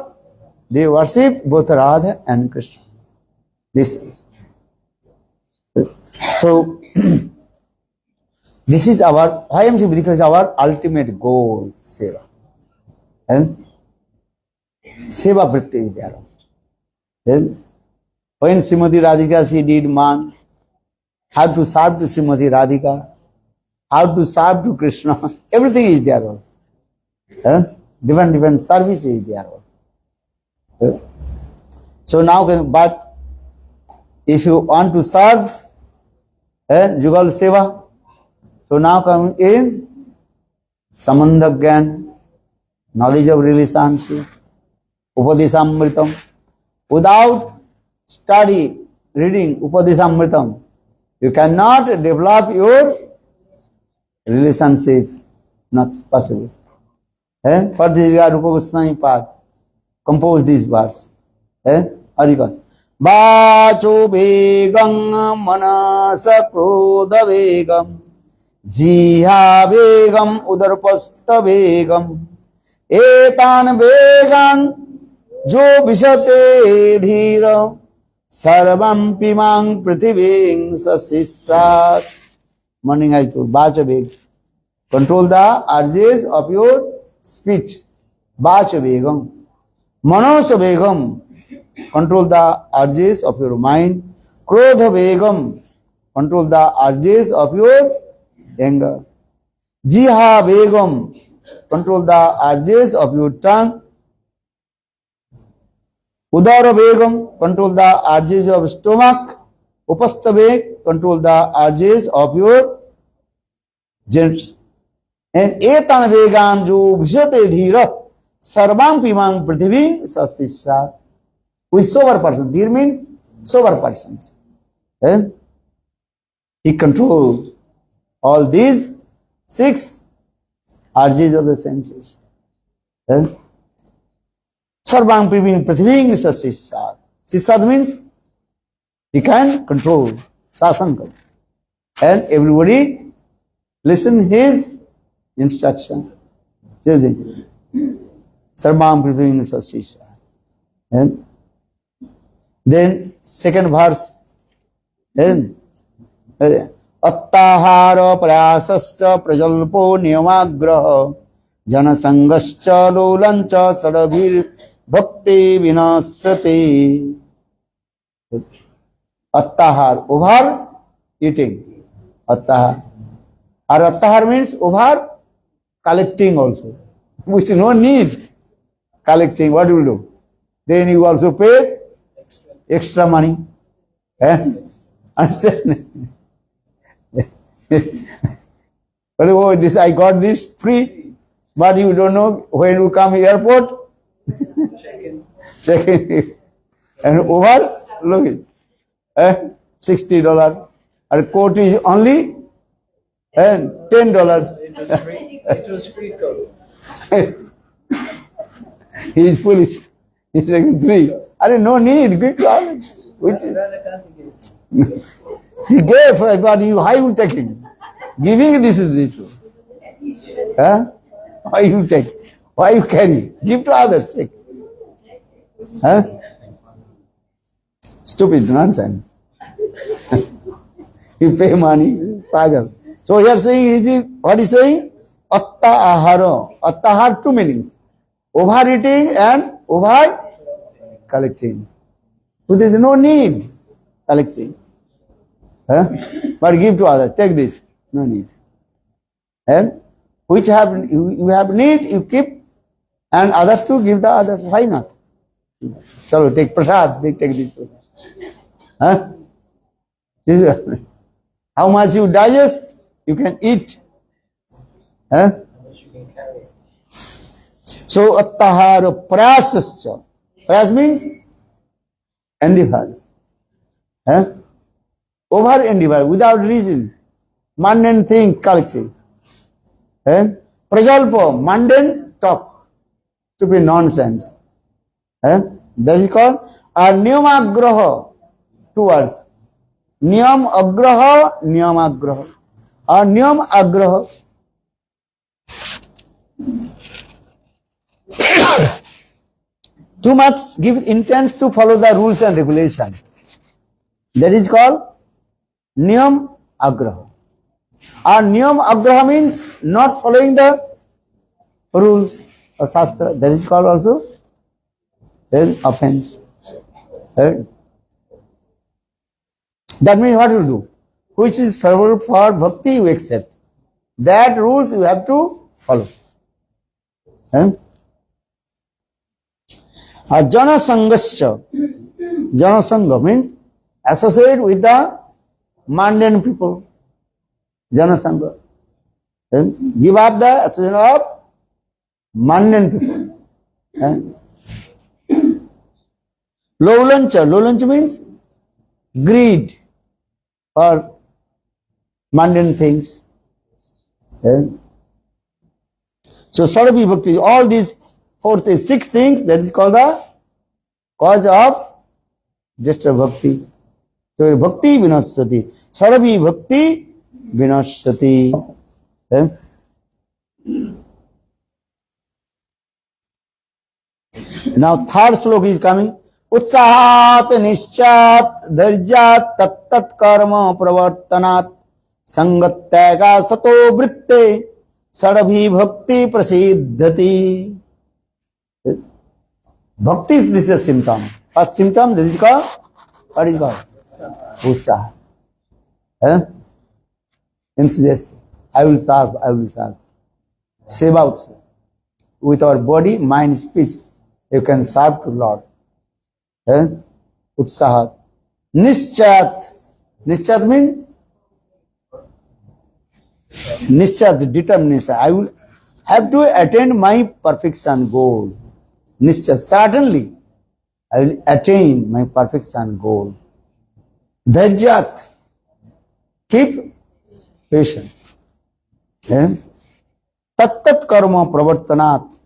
they worship both Radha and Krishna. This. So this is our, why I am saying, because our ultimate goal, Seva. And Seva Vritti is there also. When Srimati Radhika, she did man, how to serve to Srimati Radhika, how to serve to Krishna, everything is there all. Different service is there all. So now, but if you want to serve Jugal Seva, so now come in Samandha Gyan, knowledge of relationship, Upadesamritam. Without study, reading Upadesamritam, you cannot develop your relationship. Not possible. For this regard, Rupa Goswami Pad compose this verse. Harikal. Vacho vegam manasa krodha vegam jiha vegam udarpasta vegam etan vegan jo vishate dhira sarvam pimang prithiving sasissat. Morning I told Vacha vegam. Control the urges of your speech. Vacha vegam. Manasa vegam. Control the urges of your mind. Krodha vegam. Control the urges of your anger. Jiha vegam. Control the urges of your tongue. Udara Vegam, control the urges of stomach. Upastha Veg, control the urges of your gents. And Etan Vegan Jo Vishate Dhira, Sarvam Pimang Prithiving Sasisha. With sober person. Dhir means sober persons. And he controls all these 6 urges of the senses. And Sarvam Pimang Prithiving Sasisha. Sisad means he can control Sasanka. And everybody listen his instruction. Sarvam Prithiving Sasisha. And then second verse. Then Attahara Prayasascha Prajalpo Niyamagraha Janasangascha Lolancha Sarabhir Bhakti Vinasate. Attahar, over eating. Attahar. Or attahar means over collecting also. Which no need collecting. What you will do? Then you also pay extra money. Understand? But oh, this I got this free, but you don't know when you come airport. Check in. And over, look it. $60. And coat is only and $10. It was free coat. He is foolish. He's taking 3. I don't no need. Quick call. Which is, he gave, but you, how you taking? Giving, this is the truth. Huh? Why you take? Why you carry? Give to others, take. Huh? Stupid nonsense. You pay money, pagal. So here saying, what is saying? Atta ahara. Attahar 2 meanings. Overeating and over collecting. So there is no need collecting. Huh? But give to others. Take this. No need. And which you have need, you keep, and others to give the others. Why not? Chalo, take prasad. Take this. Huh? How much you digest, you can eat. Huh? So, attahara prayasascha. Prayas means endeavors. Huh? Over endeavor, without reason. Mundane things collecting. Prajalpa, mundane talk. Stupid nonsense. That is called niyamagraha. 2 words. Niyam agraha, niyamagraha. Niyam agraha. Too much intends to follow the rules and regulations. That is called niyam agraha. Niyam agraha means not following the rules of Shastra. That is called also an offense. That means what you do? Which is favorable for bhakti, you accept. That rules you have to follow. Jana sangascha. Jana sangha means associate with the mundane people. Jana sangha. Give up the association of mundane people. Lolancha. Lolancha means greed for mundane things. So Sarabhi Bhakti, all these 6 things, that is called the cause of destruction bhakti. So bhakti vinasati. Sarabhi Bhakti vinasati. Now third sloka is coming. Utsahat nischat dharjat tattat karma pravartanat sangatyaga sato vritte sarabhi bhakti prasiddhati. Bhakti is this is a symptom. First symptom, this is called, what is called? Utsaha. Enthusiasm. I will serve. Seva utsaha. With our body, mind, speech, you can serve to Lord. Utsahat. Nischat. Nischat means Nischat, determination. I will have to attain my perfection goal. Nischat, certainly I will attain my perfection goal. Dharyat, keep patient. Tat karma pravartanat.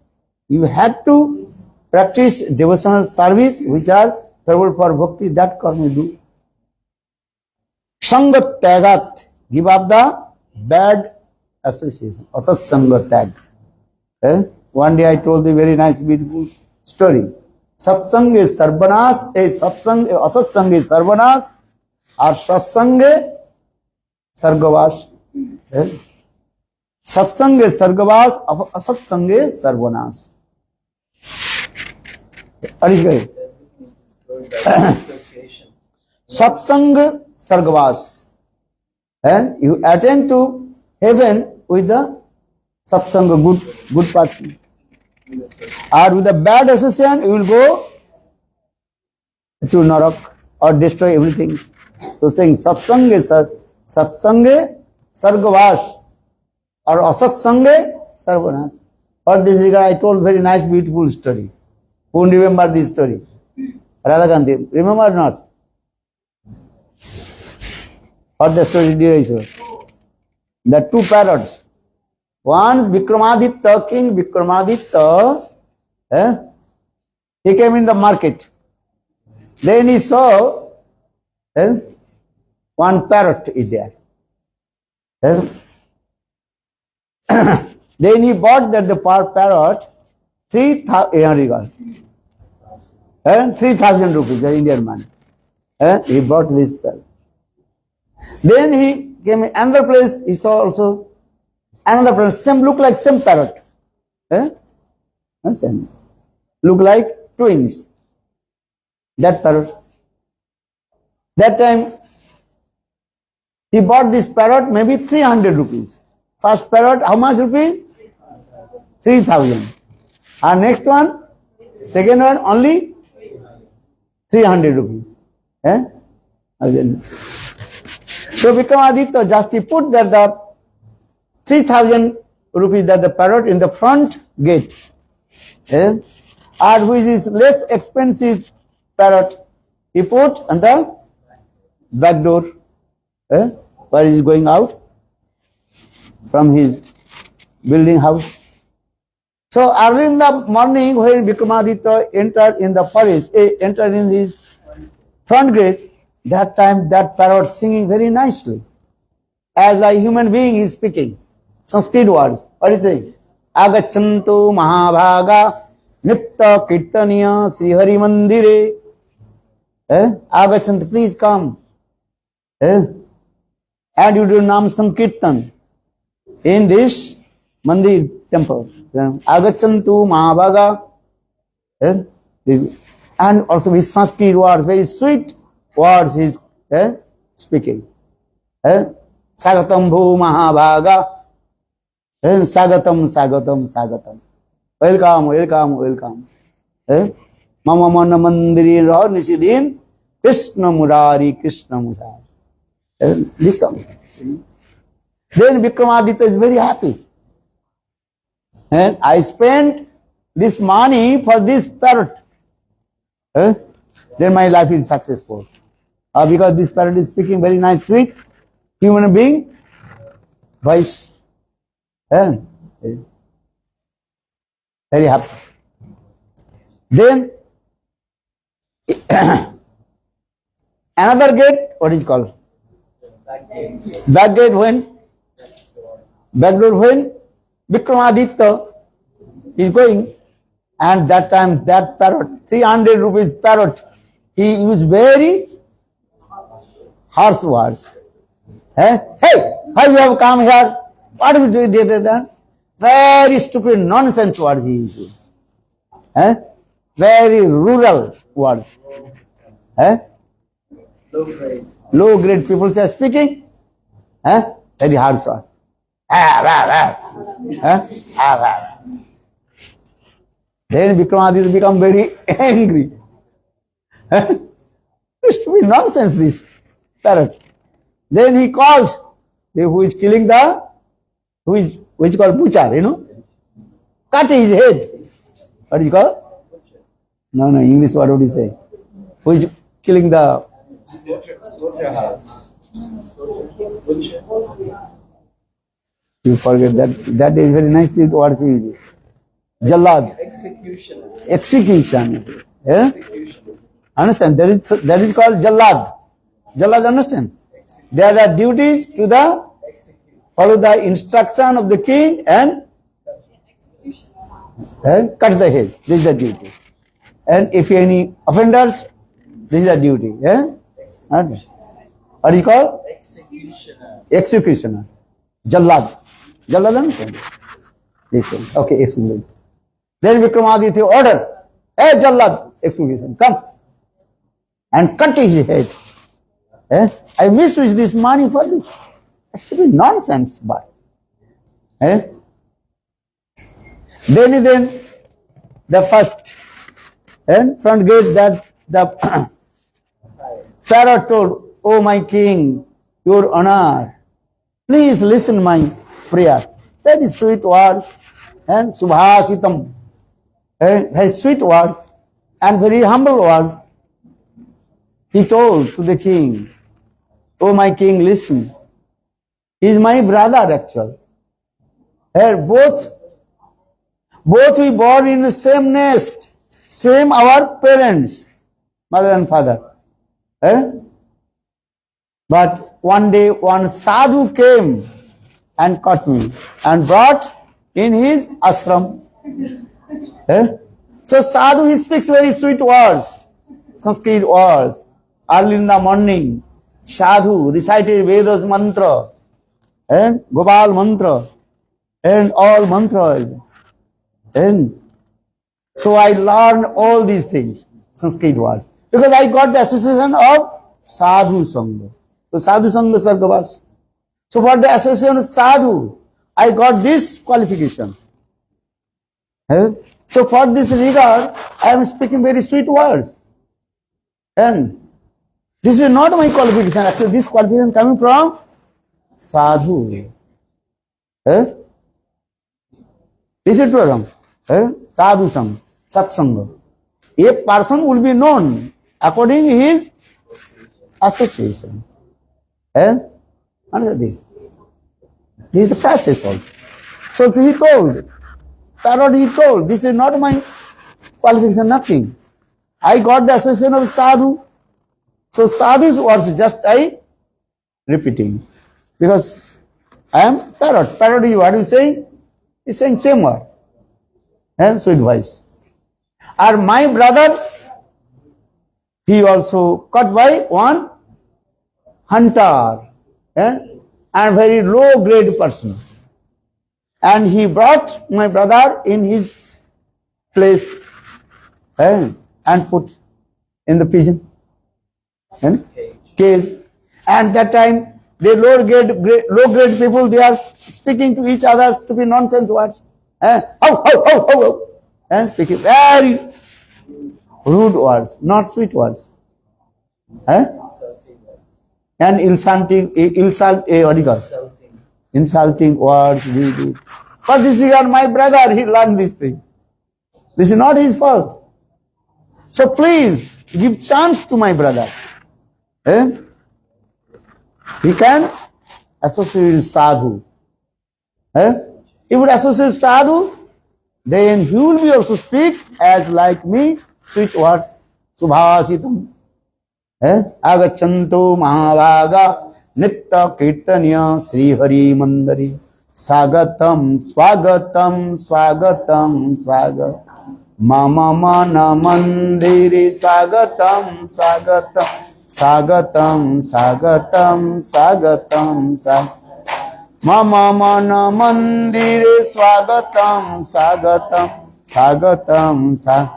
You have to practice devotional service which are favorable for bhakti. That karma you do. Sangat tyagat, give up the bad association. Asat sanga tag. One day I told a very nice, beautiful story. Satsang is sarvanas, asatsang is sarvanas, or satsang is sargavas. Satsang is sargavas, asatsang is sarvanas. Association. Satsang sargavas. And you attend to heaven with the satsanga, good person. Or with a bad association, you will go to narak or destroy everything. So saying satsanga sargavas or asatsanga sarvanas. For this regard, I told very nice, beautiful story. Who remember this story? Radha Gandhi, remember or not? What the story did I say? The two parrots. Once Vikramaditya, King Vikramaditya, he came in the market. Then he saw one parrot is there. Then he bought that the parrot 3,000 rupees, the Indian money. He bought this parrot. Then he came in another place, he saw also another parrot, same look like same parrot. Same. Look like twins. That parrot. That time he bought this parrot maybe 300 rupees. First parrot, how much rupees? 3,000. And next one, second one, only 300 rupees. So Vikramaditya just he put that the 3,000 rupees that the parrot in the front gate. And which is less expensive parrot, he put on the back door. Where he is going out from his building house. So early in the morning when Vikramaditya entered in the forest, entered in his front gate, that time that parrot singing very nicely. As a human being is speaking. Sanskrit words. What is it? Agachantu Mahabhaga Nitta Kirtaniya Srihari Mandire. Agachantu, please come. And you do Nam Sankirtan in this Mandir temple. Agachantu Mahabhaga. And also with Sanskrit words, very sweet words he is speaking. Sagatam Bhu Mahabhaga. Sagatam, Sagatam, Sagatam. Welcome, welcome, welcome. Mama Mana Mandiri Ra Nisidin Krishna Murari, Krishna Murari. Listen. Then Vikramaditya is very happy. And I spent this money for this parrot. Then my life is successful. Because this parrot is speaking very nice, sweet, human being, voice. Very happy. Then another gate, what is called? Back gate when? Back door when? Vikramaditya is going, and that time that parrot, 300 rupees parrot, he used very harsh words. Hey, why you have come here? What have you done? Very stupid nonsense words he used. Very rural words. Low grade people are speaking. Very harsh words. Then Vikramaditya become very angry. It's to be nonsense, this parrot. Then he calls who is killing who is called butcher, cut his head. What is it called? No, English, what would he say? Who is killing the Slaughterhouse. Butcher. You forget that. That is very nice word he uses. Jallad. Executioner. Execution. Yeah? Executioner. Understand? That is called Jallad. Jallad, understand? There are duties to follow the instruction of the king and cut the head. This is the duty. And if any offenders, this is the duty. Yeah? What is it called? Executioner. Executioner. Jallad. Jallad, understand? This one. Okay, execution. Then Vikramaditya order. Hey, Jallad, execution, come and cut his head. I misuse this money for this. It's to be nonsense, but. Then the first and front gate that the parrot told, "Oh my king, your honor, please listen my prayer." Very sweet words and subhasitam, very sweet words and very humble words. He told to the king, "Oh my king, listen. He is my brother actually. Both we born in the same nest, same our parents, mother and father. But one day one sadhu came and caught me and brought in his ashram. So sadhu, he speaks very sweet words, Sanskrit words. Early in the morning, sadhu recited Vedas mantra and Gopal mantra and all mantras. And so I learned all these things, Sanskrit words, because I got the association of sadhu sangha. So sadhu sangha sargavas. So for the association of sadhu, I got this qualification. So for this regard, I am speaking very sweet words. And this is not my qualification. Actually, this qualification coming from sadhu. Is it true or wrong? Sadhu sangha, satsanga. A person will be known according to his association. Understand this? This is the process also. So he told, parrot he told, this is not my qualification, nothing. I got the association of sadhu. So sadhu's words just I repeating. Because I am parrot. Parrot is what you saying? He's saying same word. And sweet voice. Or my brother, he also caught by one hunter. And very low grade person. And he brought my brother in his place and put in the pigeon cage. And that time, the low grade people, they are speaking to each other stupid nonsense words. And speaking very rude words, not sweet words. And insulting words. For this regard, my brother, he learned this thing. This is not his fault. So please give chance to my brother. He can associate with sadhu. He would associate sadhu, then he will be also speak as like me, sweet words. Subhasitam. Agachanto Mahavaga Nitta Kirtanya Sri Hari Mandari. Swagatam, Swagatam, Swagatam, Swagatam. Mama Mana Mandiri Swagatam, Swagatam. Swagatam, Swagatam, Swagatam, Swagatam. Mama Mana Mandire Swagatam, Swagatam, Swagatam, Swagatam.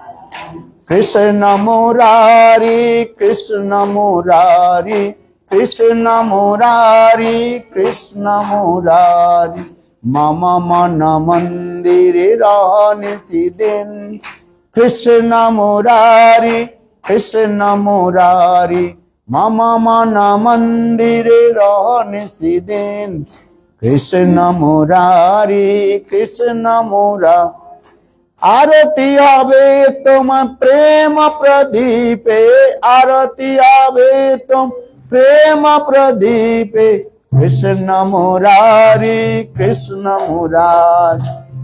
Krishna Murari, Krishna Murari, Krishna Murari, Krishna Murari. Mama Mana Mandire Rahani Sidin. Krishna Murari, Krishna Murari, Mama Mana Mandire Rahane Sidin. Krishna Murari, Krishna Murari. आरती आवे तुम प्रेम प्रदीपे, आरती आवे तुम प्रेम प्रदीपे. कृष्ण मुरारी, कृष्ण मुरारी.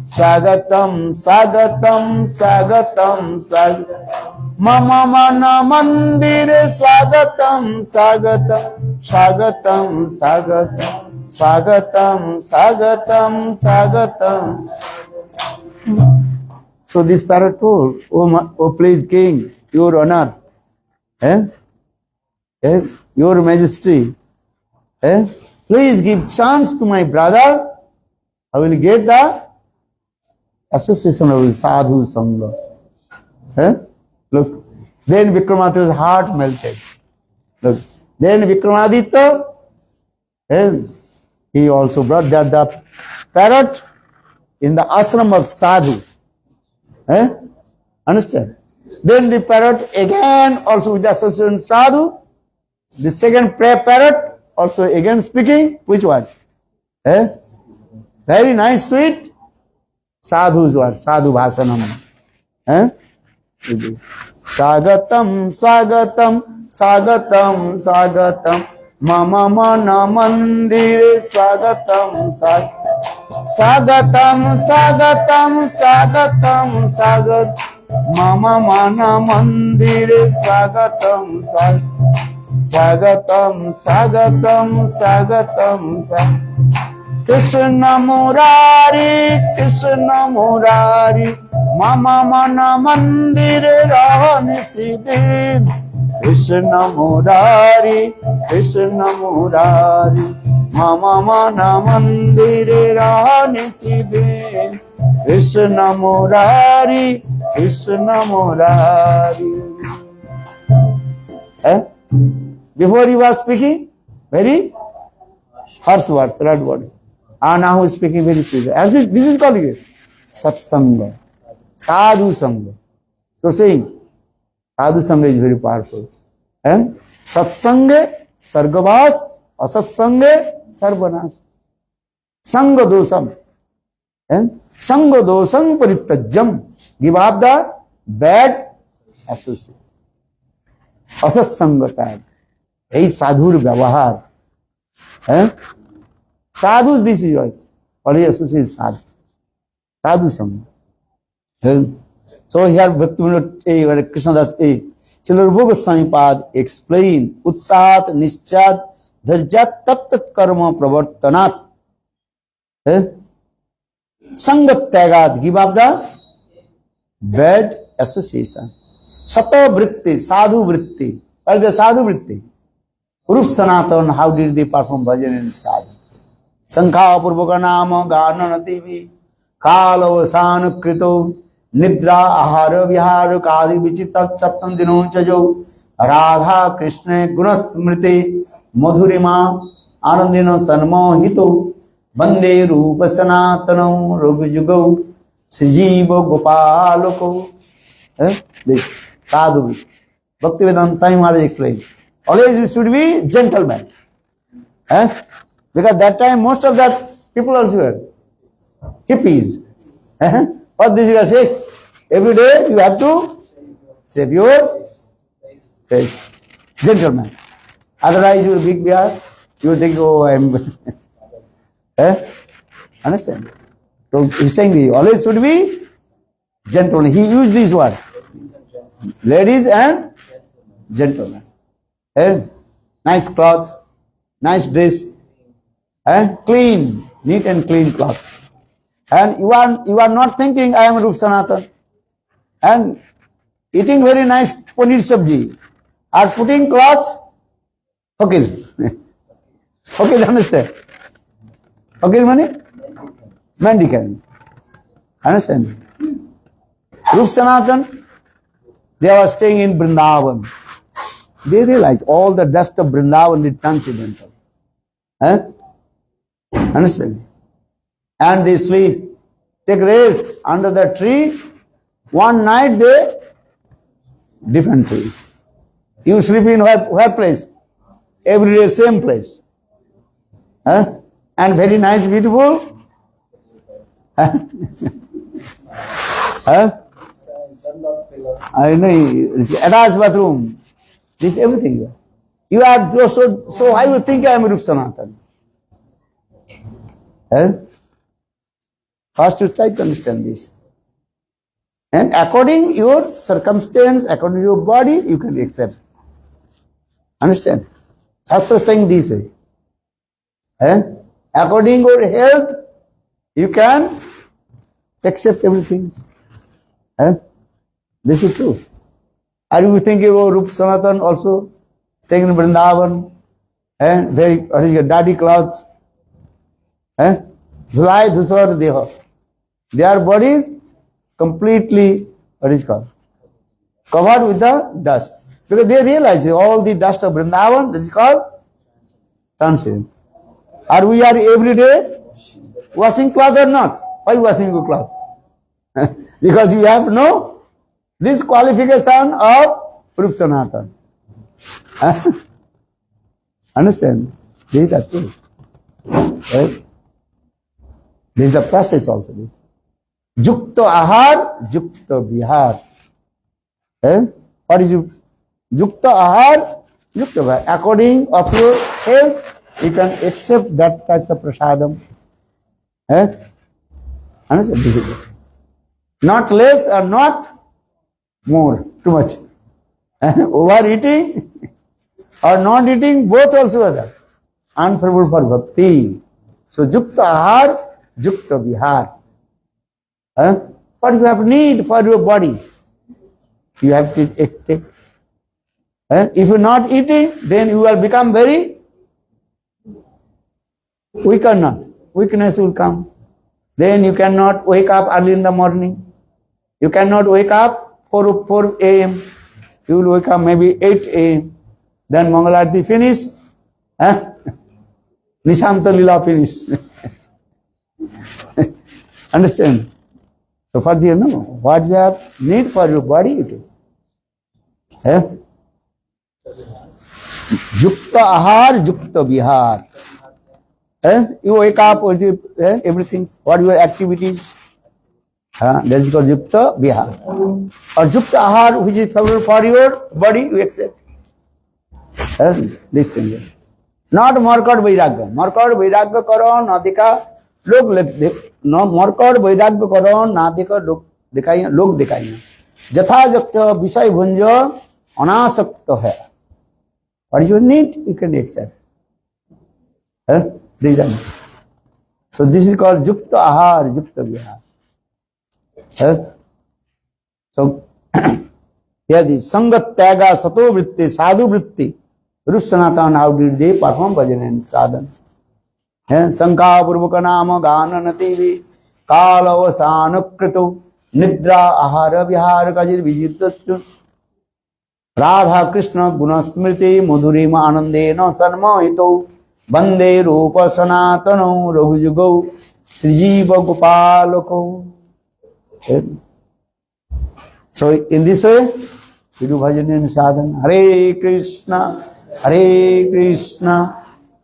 स्वागतम स्वागतम स्वागतम स्वागतम मम मन मंदिर. स्वागतम स्वागतम स्वागतम स्वागतम स्वागतम स्वागतम स्वागतम. So this parrot told, oh please king, your honor, your majesty, please give chance to my brother. I will get the association of sadhu sangha. Look, then Vikramaditya's heart melted. Look, then Vikramaditya, he also brought that the parrot in the ashram of sadhu. Understand? Then the parrot again also with the association sadhu. The second parrot also again speaking. Which one? Very nice, sweet. Sadhu's one. Sadhu bhasanam. Swagatam, swagatam, swagatam, swagatam. Mama mana mandire swagatam, swagatam. Swagatam, swagatam, swagatam, swagatam. Mama mana mandire swagatam, swagatam, swagatam, swagatam, swagatam. Krishna Murari, Krishna Murari. Mama mana mandire rahane sidin. Krishna Murari, Krishna Murari. Mama mana mandire rahane sidin. Krishna Murari, Krishna Murari. Before he was speaking very harsh words, red words. And now he is speaking very sweet. This is called it Satsanga, Sadhu Sangha. So saying, Sadhu Sangha is very powerful. And Satsanga, Sargavas, Asatsanga, Sarvanas. Sangha dosam. And Sangha dosam paritajam. Give up the bad associate. Asatsanga tag. Hey sadhur vyavahar. Sadhus, this is yours. Only associate sadhu. Sadhu Sangha. So here Bhaktivinoda Krishnadas Srila Rupa Goswami Pad explain Utsat Nischad Dharjat Tat Tat Karma Pravartanat. Sangat Tagad, give up the bad association. Sata Vritti, Sadhu Vritti. What is the Sadhu Vritti? Rup Sanatan, how did they perform bhajan in sadhu? Sankha Purvaka Nama Gana Nativi Kalavasana Krito Nidra Ahara Vihara Kadi Vichitat Saptam Dino Chajo Radha Krishna Gunasmriti Madhurima Anandino Sanmo Hito Bande Rupa Sanatano Rupajugo Sijiva Gopaloko. Sadhu. Bhaktivedanta Swami Maharaj explained. Always we should be gentlemen. Because that time most of that people also were hippies. What this guy say? Every day you have to save your face. Gentleman. Otherwise you will big bear, you will think, oh I am understand? So he's saying he always should be gentleman. He used this word. Ladies and gentlemen. Nice cloth, nice dress, and clean, neat and clean cloth. And you are not thinking I am Rup Sanatan. And eating very nice paneer sabji. Or putting clothes, fakir. Fakir, understand? Fakir money? Mendicant. Understand? Rup Sanatan, they were staying in Vrindavan. They realized all the dust of Vrindavan is transcendental. Understand? And they sleep, take rest under the tree. One night they, different trees. You sleep in where place? Every day same place. Huh? And very nice, beautiful. Huh? I know. Attached bathroom. This everything. You are so I would think I am Rup Sanatan. Huh? First you try to understand this. And according your circumstance, according to your body, you can accept. Understand? Shastra saying this way. According to your health, you can accept everything. This is true. Are you thinking about Rup Sanatan also? Staying in Vrindavan, very daddy clothes. Dhulai Dhusar Deha. Their bodies completely, what is called? Covered with the dust. Because they realize all the dust of Vrindavan, that is called transient. Are we every day washing cloth or not? Why washing your cloth? Because you have no this qualification of Rup Sanatan. Understand? This is the truth. Right? This is the process also. Yukta ahar, yukta vihar. What is yukta ahar? Yukta vihar. According of your health, you can accept that types of prasadam. Understand? Not less or not more. Too much. Overeating or not eating, both also are there. Unfavorable for bhakti. So yukta ahar, yukta vihar. What you have need for your body, you have to take. If you are not eating, then you will become very weak or not. Weakness will come. Then you cannot wake up early in the morning. You cannot wake up 4 a.m. You will wake up maybe 8 a.m. Then Mangalarti finish. Nishanta Lila finish. Understand? So for the what you have need for your body, it is. Yukta ahar, yukta vihar. You wake up with everything. What your activities? That is called yukta vihar. Or yukta ahar, which is favorable for your body, you accept. This thing. Not markad vairagya. Markad vairagya karo nadika log markad vairagya karo nadika log dikhaiya. Jatha jakta visay bhunja anasakta hai. What is your need? You can accept. So this is called yukta ahar, yukta vihar. So here is sangat tyaga sato vritti, sadhu vritti. Rup Sanatan, how did they perform bhajan and sadhan? Sankha purvaka nama gana nativi kala vasana krito nidra ahara vihara kajit vijitatu Radha Krishna gunasmriti madhurima anandena sanmohito bande rupa sanatano raghujugo srijiva gopalako. So in this way, we do bhajan and sadhan. Hare Krishna,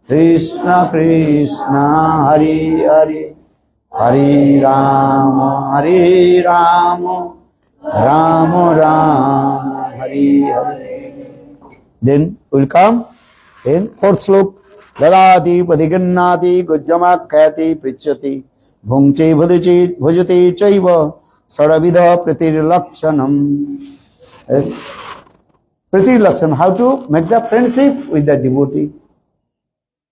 Krishna Krishna, Hare Hare, Hare Rama, Rama Rama, Hare Hare. Then we will come in fourth slok. Dadati pradigannati gujjamakhayati prichati bhungche bhajate chaiva saravidha pratirlakshanam. Pratirlakshanam, how to make the friendship with the devotee.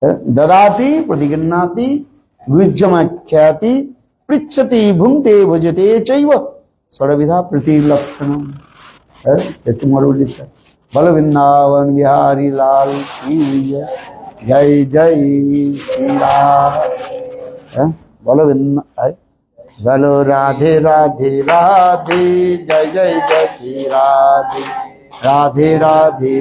Dadati pradigannati gujjamakhayati prichati bhungte bhajate chaiva saravidha pratirlakshanam. Tomorrow will discuss. Balavrindavan Vihari Lal Ki Jai Jai Shri Ram. Balo Radhe Radhe Radhe Jai Jai Jai Shri Radhe Radhe Radhe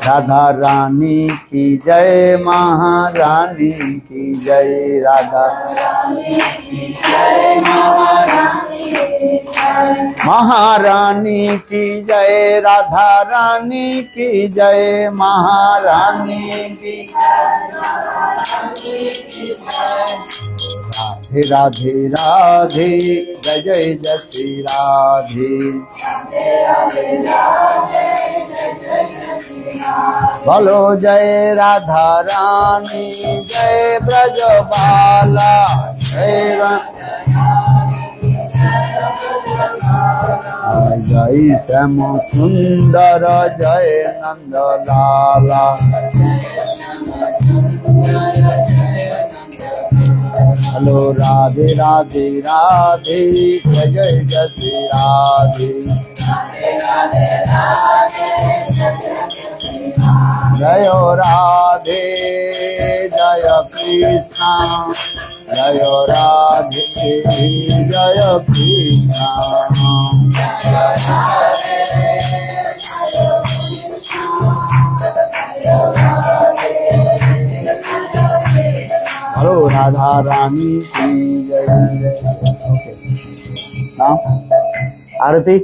Radha Rani की जय, महारानी की जय, राधा महारानी की जय, राधा रानी की जय, महारानी की राधे राधे राधे, जय जय जय श्री राधे। बोलो जय राधा रानी, जय ब्रजबाला, जय जय श्याम सुंदर, जय नंद लाला। हेलो राधे राधे राधे, जय जय जय श्री राधे। जय राधे, जय कृष्णा, जय राधे, जय कृष्णा। हेलो राधा रानी की जय। ओके, नाउ आरती।